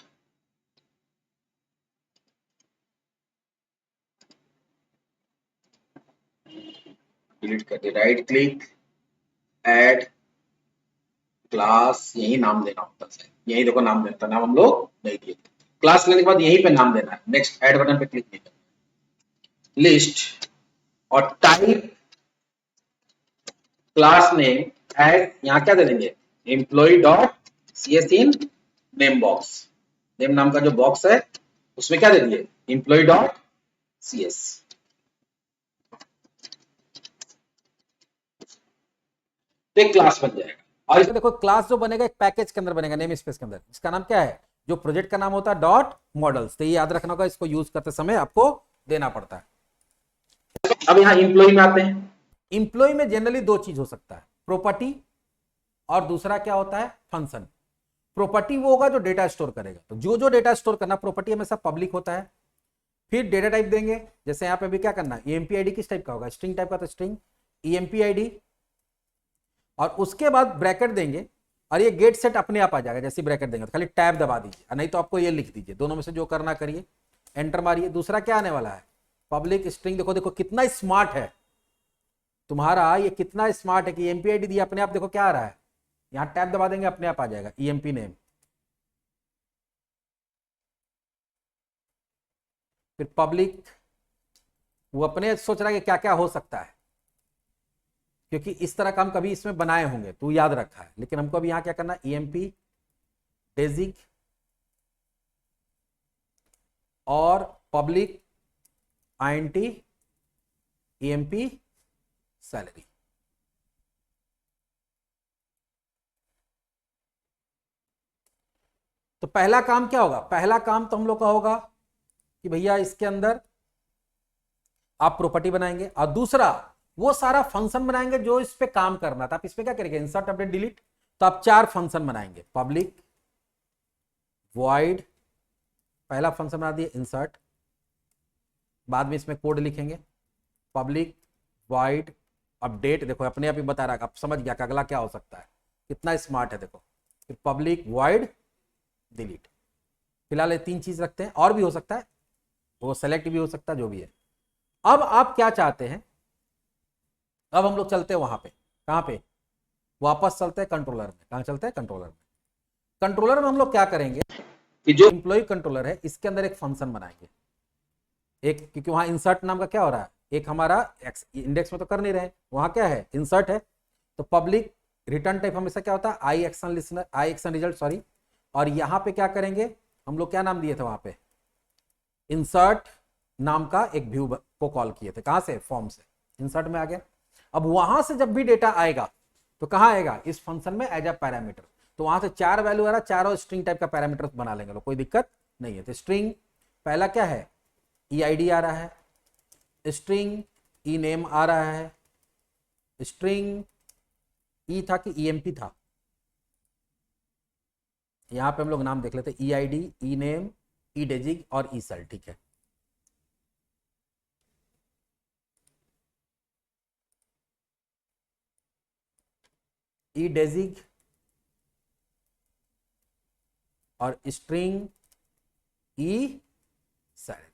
डिलीट कर दिया, राइट क्लिक, ऐड क्लास, यही नाम देना होता है, यही देखो नाम देता, नाम हम लोग नहीं दिए। क्लास लेने के बाद यहीं पे नाम देना है, नेक्स्ट ऐड बटन पे क्लिक नहीं करना। लिस्ट और टाइप क्लास नेम एज, यहां क्या दे देंगे, एम्प्लॉय डॉट सीएस इन नेम बॉक्स, नेम नाम का जो बॉक्स है उसमें क्या दे दिए, एम्प्लॉय डॉट सीएस। तो एक क्लास बन जाएगा। और देखो क्लास जो बनेगा एक पैकेज के अंदर बनेगा, नेम स्पेस के अंदर, इसका नाम क्या है, जो प्रोजेक्ट का नाम होता है डॉट मॉडल्स, तो ये याद रखना होगा, इसको यूज करते समय आपको देना पड़ता है। अब यहाँ इंप्लॉय में आते हैं। इंप्लॉय में जनरली दो चीज हो सकता है, प्रॉपर्टी और दूसरा क्या होता है, फंक्शन। प्रॉपर्टी वो होगा जो डेटा स्टोर करेगा, तो जो जो डेटा स्टोर करना, प्रॉपर्टी हमेशा पब्लिक होता है। फिर डेटा टाइप देंगे, जैसे यहाँ पे भी क्या करना है, ईएमपी आईडी किस टाइप का होगा, स्ट्रिंग टाइप का, तो स्ट्रिंग ईएमपी आईडी, और उसके बाद ब्रैकेट देंगे, और ये गेट सेट अपने आप आ जाएगा। जैसे ब्रैकेट देंगे तो खाली टैब दबा दीजिए, नहीं तो आपको ये लिख दीजिए, दोनों में से जो करना करिए, एंटर मारिए। दूसरा क्या आने वाला है, पब्लिक स्ट्रिंग। देखो देखो कितना स्मार्ट है तुम्हारा, ये कितना स्मार्ट है कि ईएमपी आईडी दिया, अपने आप देखो क्या आ रहा है, यहां टैब दबा देंगे अपने आप आ जाएगा ईएमपी नेम। फिर पब्लिक, वो अपने सोच रहा है कि क्या क्या हो सकता है, क्योंकि इस तरह का हम कभी इसमें बनाए होंगे तो याद रखा है, लेकिन हमको अभी यहां क्या करना है, ईएमपी बेसिक और पब्लिक आईएनटी ईएमपी सैलरी। तो पहला काम क्या होगा, पहला काम तो हम लोग का होगा कि भैया इसके अंदर आप प्रॉपर्टी बनाएंगे, और दूसरा वो सारा फंक्शन बनाएंगे जो इस पे काम करना था। आप इस पे क्या करेंगे, इंसर्ट अपडेट डिलीट, तो आप 4 फंक्शन बनाएंगे, पब्लिक वॉइड, पहला फंक्शन बना दिए इंसर्ट, बाद में इसमें कोड लिखेंगे, पब्लिक वॉइड अपडेट, देखो अपने आप ही बता रहा है, आप समझ गया कि अगला क्या हो सकता है, कितना स्मार्ट है देखो। फिर पब्लिक वॉइड डिलीट। फिलहाल ये 3 चीज रखते हैं, और भी हो सकता है, वो सेलेक्ट भी हो सकता है, जो भी है। अब आप क्या चाहते हैं, अब हम लोग चलते हैं वहां पे, कहां पे, वापस चलते हैं कंट्रोलर में। कहां चलते हैं, कंट्रोलर में। कंट्रोलर में हम लोग क्या करेंगे कि जो एम्प्लॉय कंट्रोलर है, इसके अंदर एक फंक्शन बनाएंगे एक, क्योंकि वहां इंसर्ट नाम का क्या हो रहा है, एक हमारा इंडेक्स में तो कर नहीं रहे, वहां क्या है, इंसर्ट है। तो पब्लिक रिटर्न टाइप हमेशा क्या होता है, आई एक्शन लिसनर, आई एक्शन रिजल्ट, सॉरी। और यहां पे क्या करेंगे, हम लोग क्या नाम दिए थे वहां पे, इंसर्ट नाम का एक व्यू को कॉल किए थे, कहां से, फॉर्म से, इंसर्ट में आ गया। अब वहां से जब भी डेटा आएगा तो कहां आएगा, इस फंक्शन में एज अ पैरामीटर। तो वहां से 4 वैल्यू आ रहा है, चारों स्ट्रिंग टाइप का पैरामीटर बना लेंगे लोग, कोई दिक्कत नहीं है। तो स्ट्रिंग पहला क्या है, ईआईडी आ रहा है, स्ट्रिंग ई नेम आ रहा है, स्ट्रिंग ई था कि ईएमपी था, यहां पे हम लोग नाम देख लेते, ईआईडी, ई नेम, ई डेजिग और ई सेल, ठीक है। ई डेजिग और स्ट्रिंग ई सैलरी।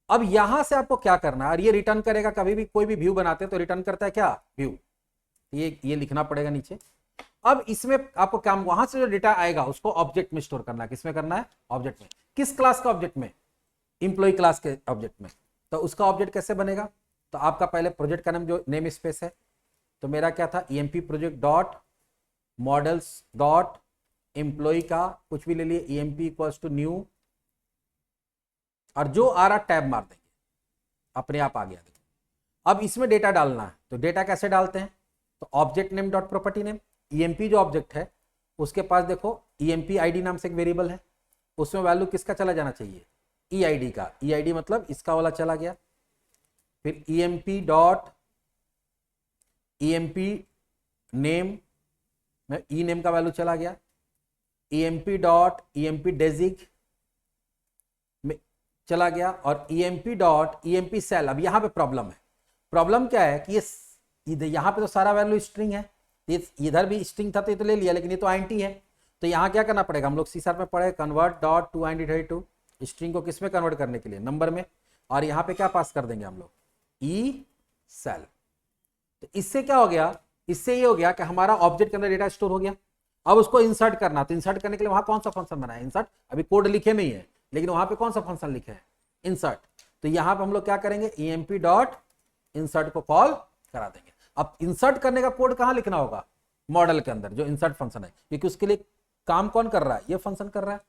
अब यहां से आपको क्या करना है, और ये रिटर्न करेगा, कभी भी कोई भी व्यू बनाते हैं तो रिटर्न करता है क्या, व्यू, ये लिखना पड़ेगा नीचे। अब इसमें आपको क्या, वहां से जो डेटा आएगा उसको ऑब्जेक्ट में स्टोर करना है, किसमें करना है, ऑब्जेक्ट में। किस क्लास का ऑब्जेक्ट में, इंप्लॉय क्लास के ऑब्जेक्ट में। तो उसका ऑब्जेक्ट कैसे बनेगा, तो आपका पहले प्रोजेक्ट का नाम जो नेम स्पेस है, तो मेरा क्या था, EMP project dot models dot employ का कुछ भी ले लिए, ईएमपी इक्वल्स टू न्यू, और जो आ रहा टैब मार देंगे, अपने आप आ गया। देखो अब इसमें डेटा डालना है, तो डेटा कैसे डालते हैं, तो object name dot property name, EMP जो ऑब्जेक्ट है उसके पास देखो ईएमपी आईडी नाम से एक वेरिएबल है, उसमें वैल्यू किसका चला जाना चाहिए, ईआईडी का, ईआईडी मतलब इसका वाला चला गया। फिर ईएमपी डॉट ईएमपी नेम में ई नेम का वैल्यू चला गया, ईएमपी डॉट ईएमपी डेजिग में चला गया, और ईएमपी डॉट ईएमपी सेल। अब यहां पे प्रॉब्लम है, प्रॉब्लम क्या है कि ये यहां पे तो सारा वैल्यू स्ट्रिंग है, इधर भी स्ट्रिंग था तो ये तो ले लिया, लेकिन ये तो आईएनटी है। तो यहां क्या करना पड़ेगा, हम लोग सी शार्प में पढ़े, convert dot to INT string को किस में कन्वर्ट करने के लिए, नंबर में, और यहां पे क्या पास कर देंगे हम लोग, ई सेल। तो इससे क्या हो गया, इससे ये हो गया कि हमारा ऑब्जेक्ट के अंदर डेटा स्टोर हो गया। अब उसको इंसर्ट करना, तो इंसर्ट करने के लिए वहां कौन सा फंक्शन बनाया, इंसर्ट, अभी कोड लिखे नहीं है, लेकिन वहां पे कौन सा फंक्शन लिखे हैं, इंसर्ट। तो यहां पे हम लोग क्या करेंगे, ईएमपी डॉट इंसर्ट को कॉल करा देंगे। अब इंसर्ट करने का कोड कहां लिखना होगा, मॉडल के अंदर जो इंसर्ट फंक्शन है, क्योंकि उसके लिए काम कौन कर रहा है, ये फंक्शन कर रहा है।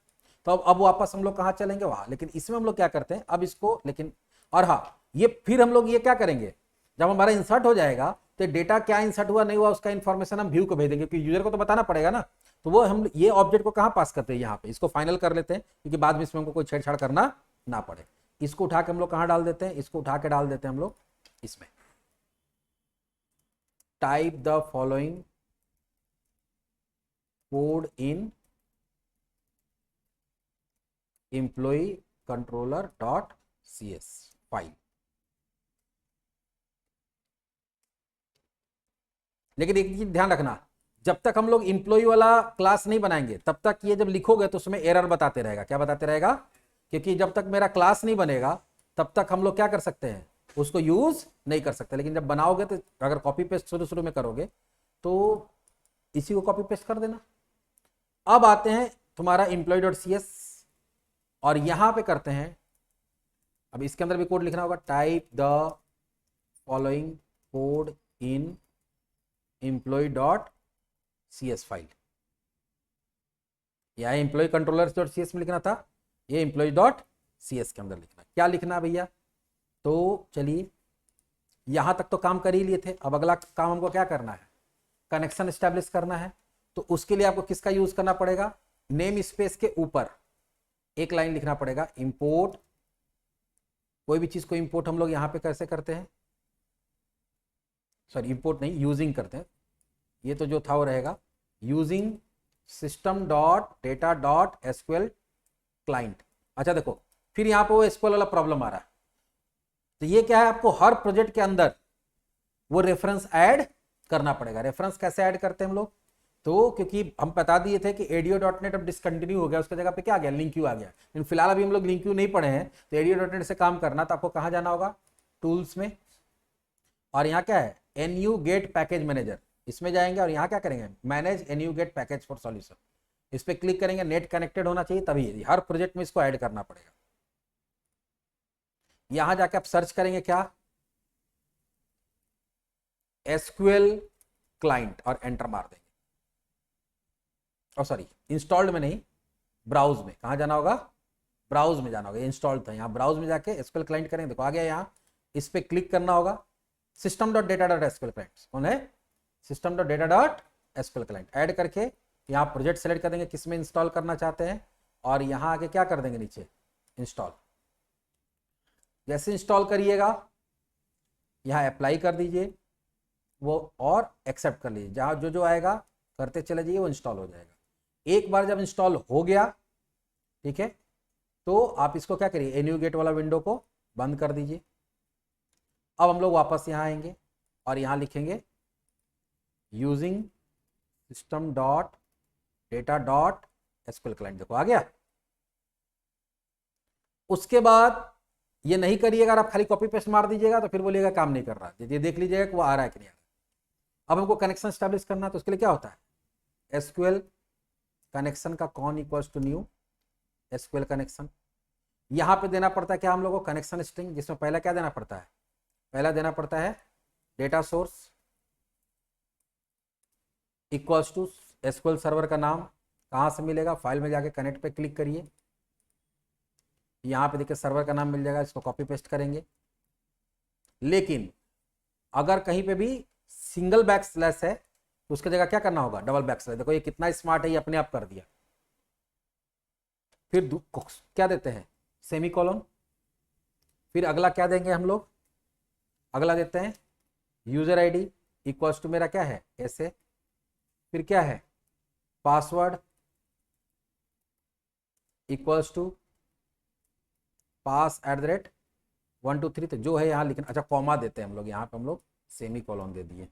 तो अब वापस हम लोग कहां चलेंगे, वहां। लेकिन इसमें हम लोग क्या करते हैं, अब इसको, लेकिन और हाँ, ये फिर हम लोग ये क्या करेंगे, जब हमारा इंसर्ट हो जाएगा तो डेटा क्या इंसर्ट हुआ नहीं हुआ उसका इन्फॉर्मेशन हम व्यू को भेज देंगे, क्योंकि यूजर को तो बताना पड़ेगा ना। तो वो हम ये ऑब्जेक्ट को कहाँ पास करते हैं, यहाँ पे। इसको फाइनल कर लेते हैं क्योंकि बाद में इसमें हमको कोई छेड़छाड़ करना ना पड़े। इसको उठा के हम लोग कहाँ डाल देते हैं, इसको उठा के डाल देते हैं हम लोग इसमें। Type the following code in employ controller dot cs file. लेकिन एक चीज ध्यान रखना, जब तक हम लोग इंप्लॉय वाला क्लास नहीं बनाएंगे तब तक ये जब लिखोगे तो उसमें एरर बताते रहेगा। क्या बताते रहेगा? क्योंकि जब तक मेरा क्लास नहीं बनेगा तब तक हम लोग क्या कर सकते हैं, उसको यूज नहीं कर सकते। लेकिन जब बनाओगे तो अगर कॉपी पेस्ट शुरू शुरू में करोगे तो इसी को कॉपी पेस्ट कर देना। अब आते हैं तुम्हारा employee.cs और यहां पे करते हैं, अब इसके अंदर भी कोड लिखना होगा। Type the following code in employee.cs file. यह एम्प्लॉय कंट्रोलर.cs में लिखना था, ये employee.cs के अंदर लिखना। क्या लिखना भैया? तो चलिए यहां तक तो काम कर ही लिए थे, अब अगला काम हमको क्या करना है, कनेक्शन एस्टैब्लिश करना है। तो उसके लिए आपको किसका यूज करना पड़ेगा, नेम स्पेस के ऊपर एक लाइन लिखना पड़ेगा, इंपोर्ट। कोई भी चीज को इंपोर्ट हम लोग यहां पे कैसे करते हैं, सॉरी इंपोर्ट नहीं, यूजिंग करते हैं। ये तो जो था वो रहेगा using system dot data dot SQL client. अच्छा देखो, फिर यहां पे वो एसक्यूएल वाला प्रॉब्लम आ रहा है। तो ये क्या है, आपको हर प्रोजेक्ट के अंदर वो रेफरेंस ऐड करना पड़ेगा। रेफरेंस कैसे ऐड करते हैं हम लोग, तो क्योंकि हम बता दिए थे कि ADO.NET अब डिसकंटिन्यू हो गया, उसके जगह पे क्या आ गया, लिंक्यू आ गया। लेकिन फिलहाल अभी हम लोग लिंक्यू नहीं पढ़े हैं, तो ADO.NET से काम करना तो आपको कहाँ जाना होगा, टूल्स में। और यहाँ क्या है, NU गेट पैकेज मैनेजर, इसमें जाएंगे और यहाँ क्या करेंगे, manage NU get package for solution. इस पर क्लिक करेंगे, नेट कनेक्टेड होना चाहिए, तभी हर प्रोजेक्ट में इसको ऐड करना पड़ेगा। यहां जाके आप सर्च करेंगे क्या, SQL क्लाइंट, और एंटर मार देंगे। और सॉरी इंस्टॉल्ड में नहीं, ब्राउज में। कहां जाना होगा, ब्राउज में जाना होगा। इंस्टॉल्ड था, यहाँ ब्राउज में जाके SQL क्लाइंट करेंगे, देखो आ गया। यहाँ इस पे क्लिक करना होगा, system dot data dot SQL client. कौन है, system dot data dot SQL client. Add करके यहाँ प्रोजेक्ट सेलेक्ट कर देंगे किस में इंस्टॉल करना चाहते हैं, और यहाँ आके क्या कर देंगे, नीचे इंस्टॉल। जैसे इंस्टॉल करिएगा यहाँ अप्लाई कर दीजिए वो, और एक्सेप्ट कर लीजिए। जहाँ जो जो आएगा करते चले जाइए, वो इंस्टॉल हो जाएगा। एक बार जब इंस्टॉल हो गया, ठीक है, तो आप इसको क्या करिए, NU गेट वाला विंडो को बंद कर दीजिए। अब हम लोग वापस यहाँ आएंगे और यहाँ लिखेंगे using system dot data dot SQL client. देखो आ गया। उसके बाद ये नहीं करिएगा, अगर आप खाली कॉपी पेस्ट मार दीजिएगा तो फिर बोलिएगा काम नहीं कर रहा। ये देख लीजिएगा कि वो आ रहा है कि नहीं आ रहा। अब हमको कनेक्शन स्टैब्लिश करना है, तो उसके लिए क्या होता है, SQL कनेक्शन का con equals to new SQL connection. यहां पे देना पड़ता है क्या हम लोगों को, कनेक्शन स्ट्रिंग, जिसमें पहला क्या देना पड़ता है, पहला देना पड़ता है data source equals to SQL server का नाम। कहां से मिलेगा, फाइल में जाके कनेक्ट पे क्लिक करिए, यहां पे देखिए सर्वर का नाम मिल जाएगा, इसको कॉपी पेस्ट करेंगे। लेकिन अगर कहीं पे भी सिंगल बैक स्लैश है तो उसकी जगह क्या करना होगा, डबल बैक स्लैश। देखो ये कितना स्मार्ट है, ये अपने आप कर दिया। फिर क्या देते हैं, सेमी कॉलन। फिर अगला क्या देंगे हम लोग, अगला देते हैं यूजर ID इक्वल्स टू मेरा क्या है, ऐसे। फिर क्या है, पासवर्ड इक्वल्स टू pass@1 2 3। तो जो है यहाँ लिखना, अच्छा कॉमा देते हैं हम लोग, यहाँ पे हम लोग सेमी कॉलन दे दिए।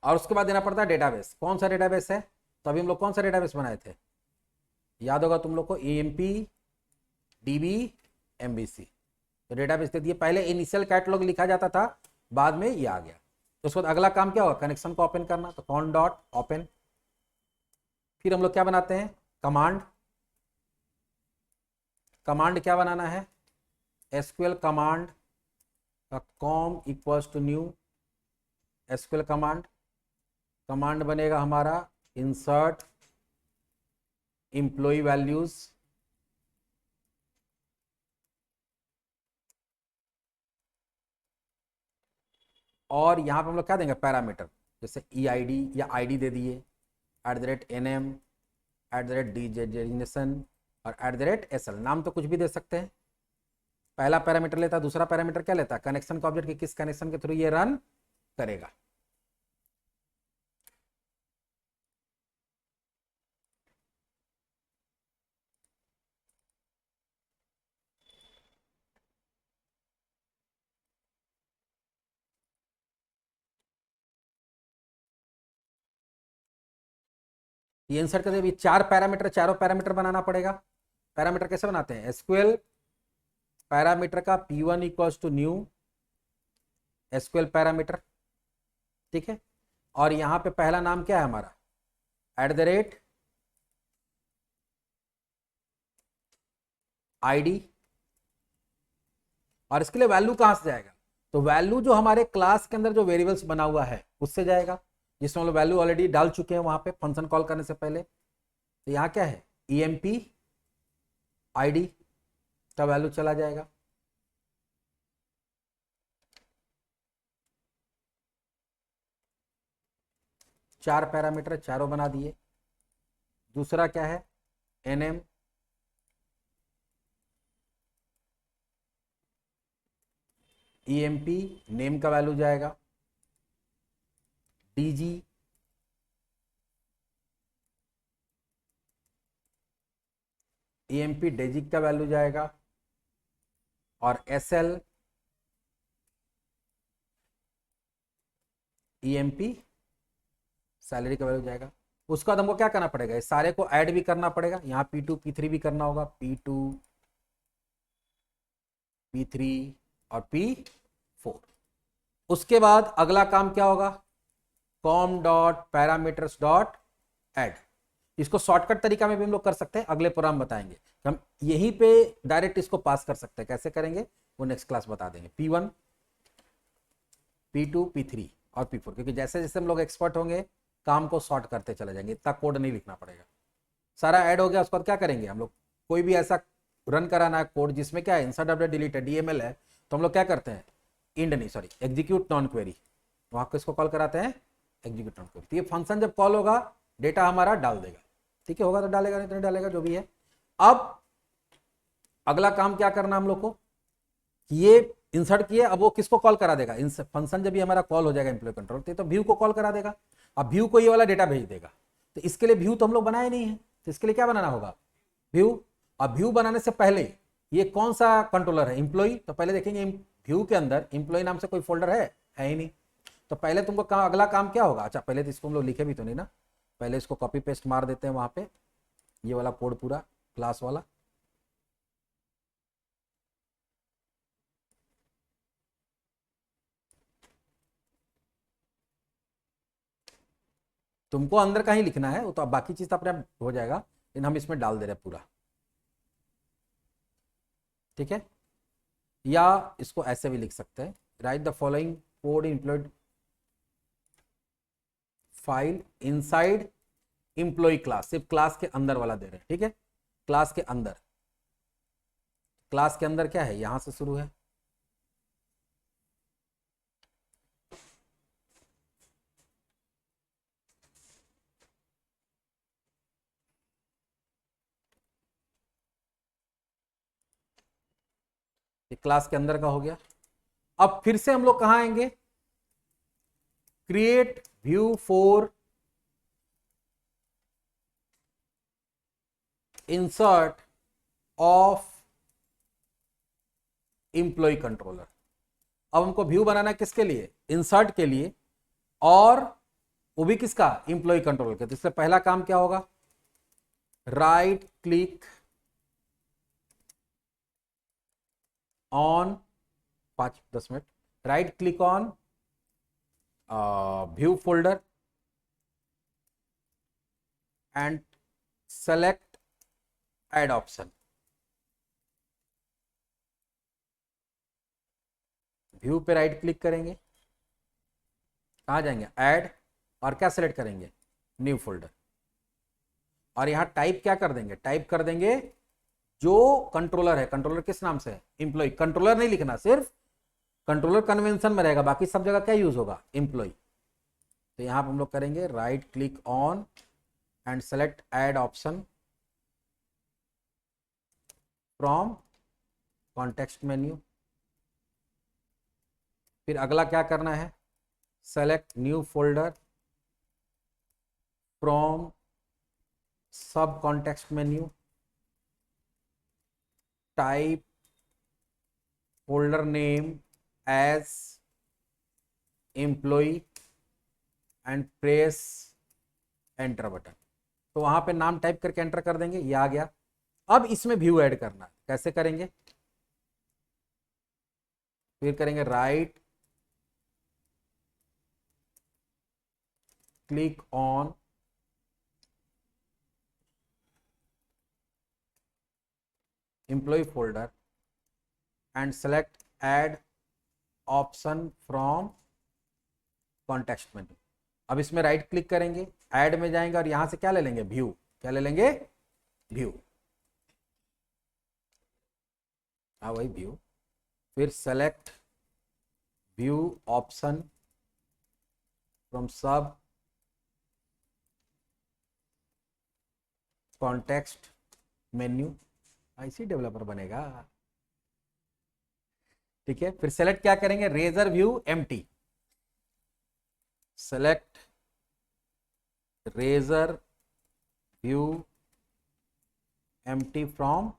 और उसके बाद देना पड़ता है डेटाबेस। कौन सा डेटाबेस है, तो अभी हम लोग कौन सा डेटाबेस बनाए थे, याद होगा तुम लोग को, EMP DB MVC। तो डेटाबेस दे दिए। पहले इनिशियल कैटलॉग लिखा जाता था, बाद में ये आ गया। तो उसके बाद अगला काम क्या होगा, कनेक्शन को ओपन करना, तो कॉन डॉट ओपन। फिर हम लोग क्या बनाते हैं, कमांड। कमांड क्या बनाना है, SQL कमांड का com equals to new SQL command. Command बनेगा हमारा इंसर्ट एम्प्लॉय वैल्यूज और यहाँ पे हम लोग क्या देंगे, पैरामीटर, जैसे EID या ID दे दिए, @NM, @DJNation और @SL। नाम तो कुछ भी दे सकते हैं। पहला पैरामीटर लेता है, दूसरा पैरामीटर क्या लेता है, कनेक्शन का ऑब्जेक्ट, कि किस कनेक्शन के थ्रू ये रन करेगा। ये इंसर्ट करते अभी 4 पैरामीटर, चारों पैरामीटर बनाना पड़ेगा। पैरामीटर कैसे बनाते हैं, SQL पैरामीटर का P1 equals to new SQL parameter, ठीक है। और यहां पे पहला नाम क्या है हमारा, @ID, और इसके लिए वैल्यू कहां से जाएगा, तो वैल्यू जो हमारे क्लास के अंदर जो वेरिएबल्स बना हुआ है उससे जाएगा, जिसमें हम लोग वैल्यू ऑलरेडी डाल चुके हैं वहां पे फंक्शन कॉल करने से पहले। तो यहाँ क्या है, EMP ID का वैल्यू चला जाएगा। चार पैरामीटर, चारों बना दिए। दूसरा क्या है, NM, EMP नेम का वैल्यू जाएगा, DG EMP डेजिक का वैल्यू जाएगा, और SL EMP सैलरी का वैल्यू जाएगा। उसके बाद हमको क्या करना पड़ेगा, इस सारे को ऐड भी करना पड़ेगा, यहाँ P2 P3 भी करना होगा, P2 P3 और P4। उसके बाद अगला काम क्या होगा, com.parameters.add। इसको शॉर्टकट तरीका में भी हम लोग कर सकते हैं, अगले प्रोग्राम बताएंगे। हम यहीं पे डायरेक्ट इसको पास कर सकते हैं, कैसे करेंगे वो नेक्स्ट क्लास बता देंगे। P1 P2 P3 और P4, क्योंकि जैसे जैसे हम लोग एक्सपर्ट होंगे काम को सॉर्ट करते चले जाएंगे, इतना कोड नहीं लिखना पड़ेगा। सारा ऐड हो गया, उसके बाद क्या करेंगे हम लोग, कोई भी ऐसा रन कराना है कोड जिसमें क्या है, इंसर्ट अपडेट डिलीट है, DML है, तो हम लोग क्या करते हैं, एग्जीक्यूट नॉन क्वेरी, वहां को इसको कॉल कराते हैं एग्जीक्यूट नॉन क्वेरी। तो ये फंक्शन जब कॉल होगा डेटा हमारा डाल देगा, ठीक है, होगा तो डालेगा, नहीं तो नहीं डालेगा, जो भी है। अब अगला काम क्या करना हम लोग को, ये इंसर्ट किए, अब वो किसको कॉल करा देगा, फंक्शन जब ये हमारा कॉल हो जाएगा एम्प्लॉय कंट्रोल, तो व्यू को कॉल करा देगा। अब व्यू को ये वाला डेटा भेज देगा, तो इसके लिए व्यू तो हम लोग बनाए नहीं है, तो इसके लिए क्या बनाना होगा, व्यू। अब व्यू बनाने से पहले ये कौन सा कंट्रोलर है, एम्प्लॉय, तो पहले देखेंगे व्यू के अंदर एम्प्लॉय नाम से कोई फोल्डर है ही नहीं। तो पहले तुमको अगला काम क्या होगा, अच्छा पहले तो इसको हम लोग लिखे भी तो नहीं ना, पहले इसको कॉपी पेस्ट मार देते हैं वहां पे, ये वाला कोड पूरा क्लास वाला। तुमको अंदर का ही लिखना है, वो तो अब बाकी चीज तो अपने आप हो जाएगा, लेकिन हम इसमें डाल दे रहे हैं पूरा, ठीक है। या इसको ऐसे भी लिख सकते हैं, right the following code employed file inside employee class, सिर्फ क्लास के अंदर वाला दे रहे हैं, ठीक है, क्लास के अंदर। क्लास के अंदर क्या है, यहां से शुरू है, ये क्लास के अंदर का हो गया। अब फिर से हम लोग कहां आएंगे, create view for insert of employ controller. अब हमको व्यू बनाना है किसके लिए, इंसर्ट के लिए, और वो भी किसका, एम्प्लॉय कंट्रोलर के। तो इससे पहला काम क्या होगा, right click on 5-10 minute, right click on view folder and select add option. View पे राइट क्लिक करेंगे, कहां जाएंगे, ऐड, और क्या सेलेक्ट करेंगे, न्यू फोल्डर। और यहां टाइप क्या कर देंगे, टाइप कर देंगे जो कंट्रोलर है, कंट्रोलर किस नाम से है, एम्प्लॉय। कंट्रोलर नहीं लिखना, सिर्फ कंट्रोलर कन्वेंशन में रहेगा, बाकी सब जगह क्या यूज होगा, एम्प्लॉय। तो यहां पर हम लोग करेंगे right click on and select add option from context menu. फिर अगला क्या करना है, select new folder from sub context menu, type folder name as employ and press enter button. तो वहां पे नाम टाइप करके एंटर कर देंगे, ये आ गया। अब इसमें व्यू ऐड करना है, कैसे करेंगे, फिर करेंगे right click on employ folder and select add option from context menu. अब इसमें राइट क्लिक करेंगे, ऐड में जाएंगे और यहां से क्या ले लेंगे, व्यू। क्या ले लेंगे, व्यू। हाँ वही व्यू। फिर select view option from sub context menu. ऐसी डेवलपर बनेगा, ठीक है। फिर सेलेक्ट क्या करेंगे, razor view empty. Select razor view empty from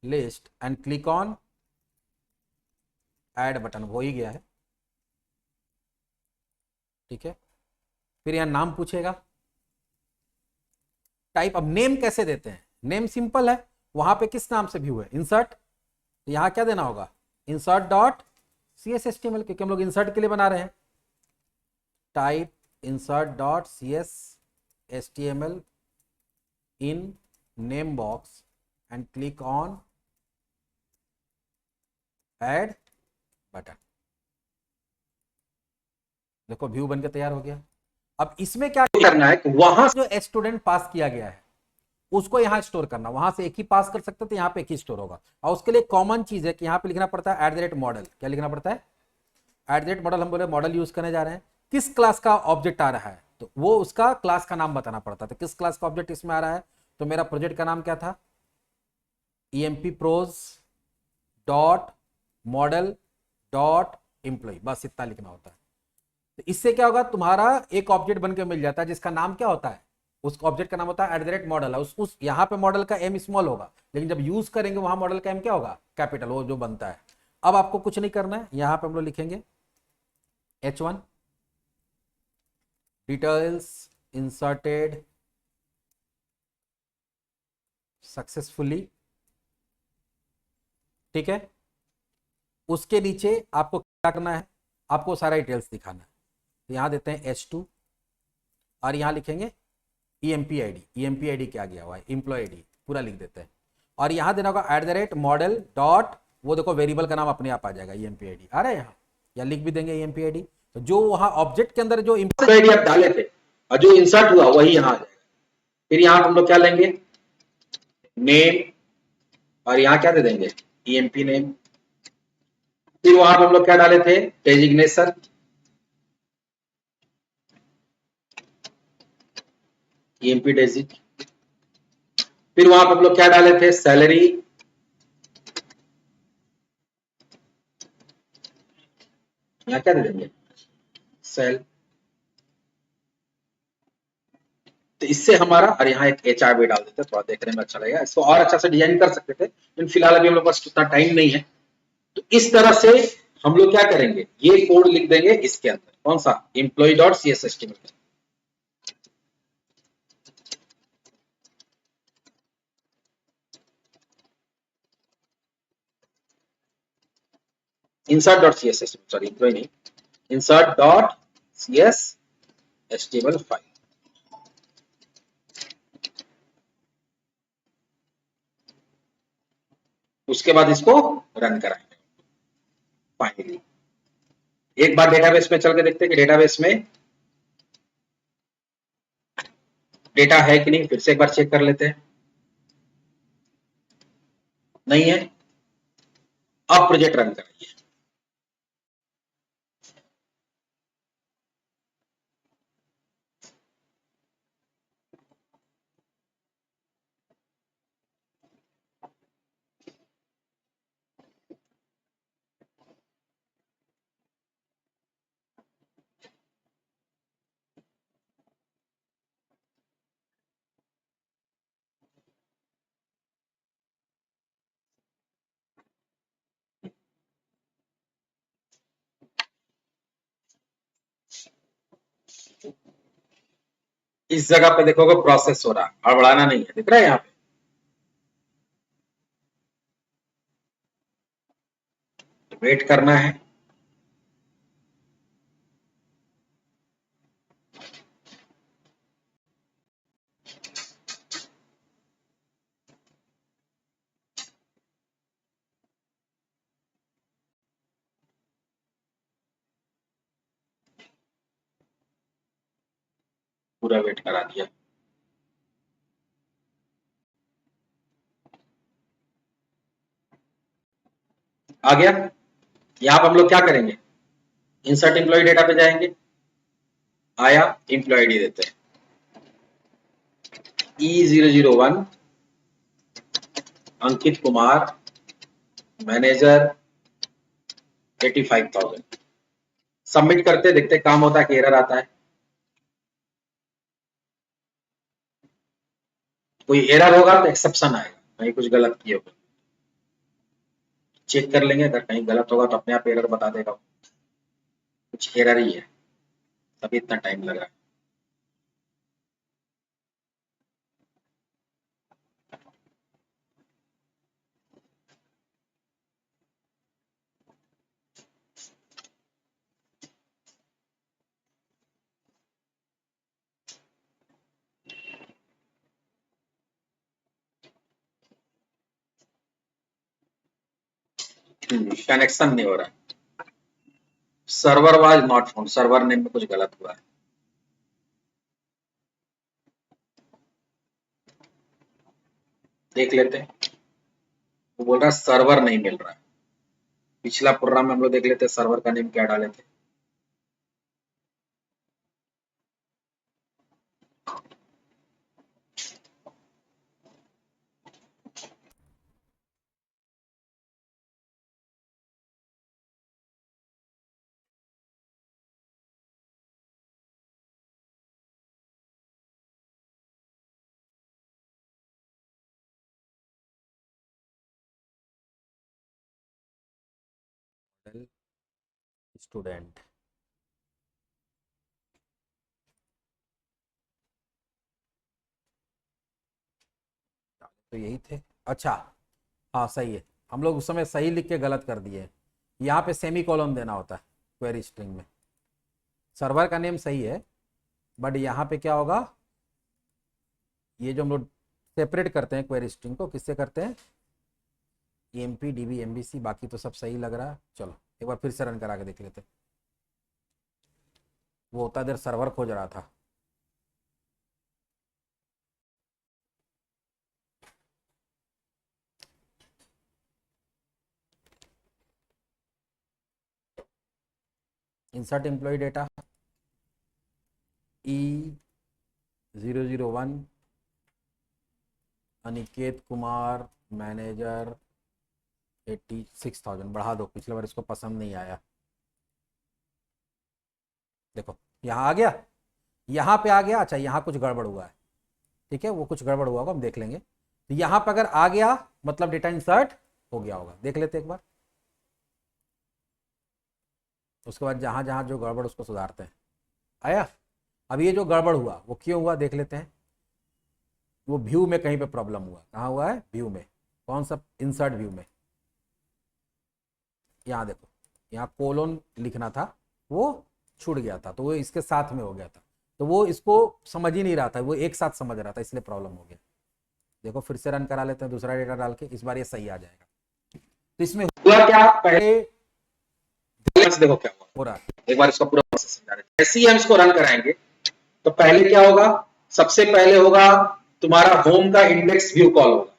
list and click on add button, वो ही गया है, ठीक है। फिर यहां नाम पूछेगा, टाइप। अब नेम कैसे देते हैं, नेम सिंपल है, वहां पे किस नाम से व्यू है, इंसर्ट। यहां क्या देना होगा, insert dot C S S T M L, क्योंकि हम लोग इंसर्ट के लिए बना रहे हैं। Type insert dot C S S T M L in name box and click on add button. देखो व्यू बनकर तैयार हो गया। अब इसमें क्या करना है कि वहां जो स्टूडेंट पास किया गया है उसको यहां स्टोर करना, वहां से एक ही पास कर सकते, तो यहां पे एक ही स्टोर होगा। और उसके लिए कॉमन चीज है कि यहां पे लिखना पड़ता है @model। क्या लिखना पड़ता है, @model। हम बोले मॉडल यूज करने जा रहे हैं, किस क्लास का ऑब्जेक्ट आ रहा है तो वो उसका क्लास का नाम बताना पड़ता है। तो किस क्लास का ऑब्जेक्ट इसमें आ रहा है, तो मेरा प्रोजेक्ट का नाम क्या था, EMP proj dot model dot employ, बस इतना लिखना होता है। तो इससे क्या होगा, तुम्हारा एक ऑब्जेक्ट बनकर मिल जाता है जिसका नाम क्या होता है, उस ऑब्जेक्ट का नाम होता है @model। उस यहां पे मॉडल का M स्मॉल होगा, लेकिन जब यूज करेंगे वहां मॉडल का M क्या होगा, कैपिटल, वो जो बनता है। अब आपको कुछ नहीं करना है, यहां पे हम लोग लिखेंगे H1 डिटेल्स इंसर्टेड सक्सेसफुली, ठीक है। उसके नीचे आपको क्या करना है, आपको सारा डिटेल्स दिखाना है। तो यहां देते हैं H2 और यहां लिखेंगे EMP ID क्या गया हुआ है, एम्प्लॉय ID पूरा लिख देते हैं। और यहां देना होगा @model डॉट, वो देखो वेरिएबल का नाम अपने आप आ जाएगा, EMP ID आ रहा है यहाँ, या लिख भी देंगे EMP ID। तो जो वहां ऑब्जेक्ट के अंदर जो ID आप डाले थे और जो इंसर्ट हुआ वही यहां आ जाएगा। फिर यहां हम लोग क्या लेंगे, नेम, और यहां क्या दे देंगे, EMP नेम। फिर वहां हम लोग क्या डाले थे, डेजिग्नेशन, EMP डेजिग। फिर वहां हम लोग क्या डाले थे, सैलरी, यहां क्या दे देंगे, सेल। तो इससे हमारा, और यहाँ एक HR भी डाल देते, थोड़ा देखने में अच्छा लगेगा, इसको और अच्छा से डिजाइन कर सकते थे, लेकिन फिलहाल अभी हम लोग पास उतना टाइम नहीं है। तो इस तरह से हम लोग क्या करेंगे, ये कोड लिख देंगे इसके अंदर, कौन सा, employee.cshtml। insert.css, सॉरी एम्प्लॉय नहीं, insert.cshtml फाइल। उसके बाद इसको रन कराएंगे फाइनली। एक बार डेटाबेस में चल के देखते हैं कि डेटाबेस में डेटा है कि नहीं, फिर से एक बार चेक कर लेते हैं, नहीं है। अब प्रोजेक्ट रन कराइए। इस जगह पे देखोगे प्रोसेस हो रहा, हड़बड़ाना नहीं है, दिख रहा है यहाँ पे, वेट करना है। पूरा वेट करा दिया। आ गया। यहाँ पे हम लोग क्या करेंगे, इंसर्ट एम्प्लॉय डेटा पे जाएंगे, आया, एम्प्लॉय आईडी देते हैं E001 Ankit Kumar, manager 85,000। Submit करते देखते काम होता है कि एरर आता है। कोई एरर होगा तो एक्सेप्शन आएगा, कहीं कुछ गलत किया होगा, चेक कर लेंगे, अगर कहीं गलत होगा तो अपने आप एरर बता देगा, कुछ एरर ही है, तभी इतना टाइम लग रहा है। कनेक्शन नहीं हो रहा है, server was not found, server name में कुछ गलत हुआ है। देख लेते हैं, वो बोल रहा है सर्वर नहीं मिल रहा है। पिछला प्रोग्राम में हम लोग देख लेते हैं सर्वर का नेम क्या डाले थे। स्टूडेंट, तो यही थे। अच्छा, हाँ सही है, हम लोग उस समय सही लिख के गलत कर दिए। यहाँ पे सेमी कॉलम देना होता है क्वेरी स्ट्रिंग में। सर्वर का नेम सही है, बट यहाँ पे क्या होगा, ये जो हम लोग सेपरेट करते हैं क्वेरी स्ट्रिंग को, किससे करते हैं, EMP DB MVC, बाकी तो सब सही लग रहा है। चलो एक बार फिर से रन करा के देख लेते हैं। वो उतना देर सर्वर खोज रहा था। Insert employ data E001 Aniket Kumar, manager 86,000। बढ़ा दो, पिछले बार इसको पसंद नहीं आया। देखो यहाँ आ गया, यहाँ पे आ गया। अच्छा, यहाँ कुछ गड़बड़ हुआ है, ठीक है, वो कुछ गड़बड़ हुआ होगा, हम देख लेंगे। तो यहाँ पे अगर आ गया मतलब डेटा इंसर्ट हो गया होगा, देख लेते एक बार। उसके बाद जहाँ जहाँ जो गड़बड़ उसको सुधारते हैं। आया। अब ये जो गड़बड़ हुआ वो क्यों हुआ देख लेते हैं। वो व्यू में कहीं पे प्रॉब्लम हुआ, कहाँ हुआ है, व्यू में। कौन सा, इंसर्ट व्यू में। यहाँ देखो, यहाँ कोलोन लिखना था, वो छूट गया था, तो वो इसके साथ में हो गया था, तो वो इसको समझ ही नहीं रहा था, वो एक साथ समझ रहा था, इसलिए प्रॉब्लम हो गया। देखो फिर से रन करा लेते हैं दूसरा डेटा डाल के, इस बार ये सही आ जाएगा। तो इसमें हुआ क्या, पहले देखो क्या हो रहा है, एक बार इसका पूरा प्रोसेस समझा रहे हैं। जैसे ही हम इसको रन कराएंगे तो पहले क्या होगा, सबसे पहले होगा तुम्हारा होम का इंडेक्स व्यू कॉल होगा।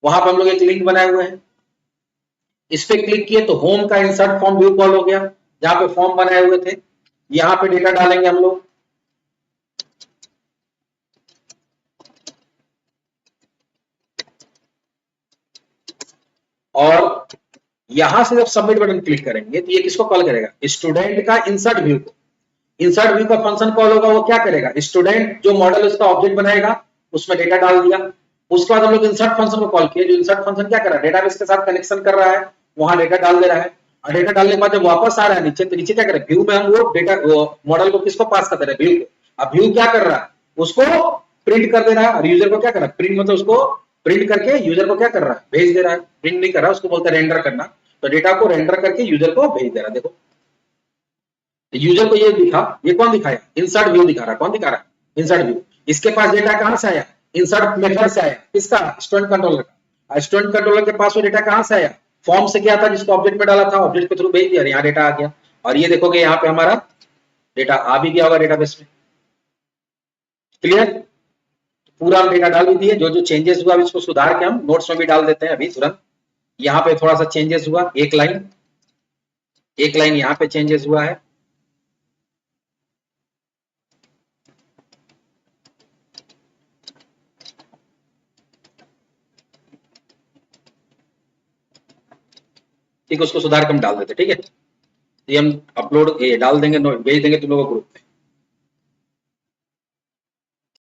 वहां पर हम लोग एक लिंक बनाए हुए हैं, इस पे क्लिक किए तो होम का इंसर्ट फॉर्म व्यू कॉल हो गया, जहां पे फॉर्म बनाए हुए थे। यहां पे डेटा डालेंगे हम लोग, और यहां से जब सबमिट बटन क्लिक करेंगे तो ये किसको कॉल करेगा, स्टूडेंट का इंसर्ट व्यू को। इंसर्ट व्यू का फंक्शन कॉल होगा, वो क्या करेगा, स्टूडेंट जो मॉडल उसका ऑब्जेक्ट बनाएगा उसमें डेटा डाल दिया। उसके बाद हम लोग इंसर्ट फंक्शन को कॉल किए, जो इंसर्ट फंक्शन क्या कर रहा है, डेटाबेस के साथ कनेक्शन कर रहा है, वहां डेटा डाल दे रहा है। और डेटा डालने के बाद जब वापस आ रहा है नीचे, तो नीचे क्या कर रहा है, व्यू में हम वो डेटा मॉडल को किसको पास कर दे रहे हैं, व्यू को। अब व्यू क्या कर रहा है, उसको प्रिंट कर दे रहा है, और यूजर को क्या कर रहा है, प्रिंट मतलब उसको प्रिंट करके यूजर को क्या कर रहा है, भेज दे रहा है। प्रिंट नहीं कर रहा है, उसको बोलते हैं रेंडर करना। तो डेटा को रेंडर करके यूजर को भेज दे रहा है। देखो यूजर को ये दिखा, ये कौन दिखाया, इंसर्ट व्यू दिखा रहा है। कौन दिखा रहा है, इंसर्ट व्यू। इसके पास डेटा कहां से आया, इंसर्ट मेथड से आया। किसका, स्टूडेंट कंट्रोलर का। स्टूडेंट कंट्रोलर के पास वो डेटा कहां से आया, फॉर्म से गया था, जिसको ऑब्जेक्ट में डाला था, ऑब्जेक्ट के थ्रू भेज दिया, यहाँ डेटा आ गया। और ये देखोगे यहाँ पे हमारा डेटा आ भी गया होगा डेटाबेस में। क्लियर, पूरा हम डेटा डाल भी दिए। जो जो चेंजेस हुआ इसको सुधार के हम नोट्स में भी डाल देते हैं अभी तुरंत। यहाँ पे थोड़ा सा चेंजेस हुआ, एक लाइन यहाँ पे चेंजेस हुआ है। ठीक, उसको सुधार के हम डाल देते। ठीक है, ये हम अपलोड ये डाल देंगे, भेज देंगे तुम लोगों को ग्रुप में।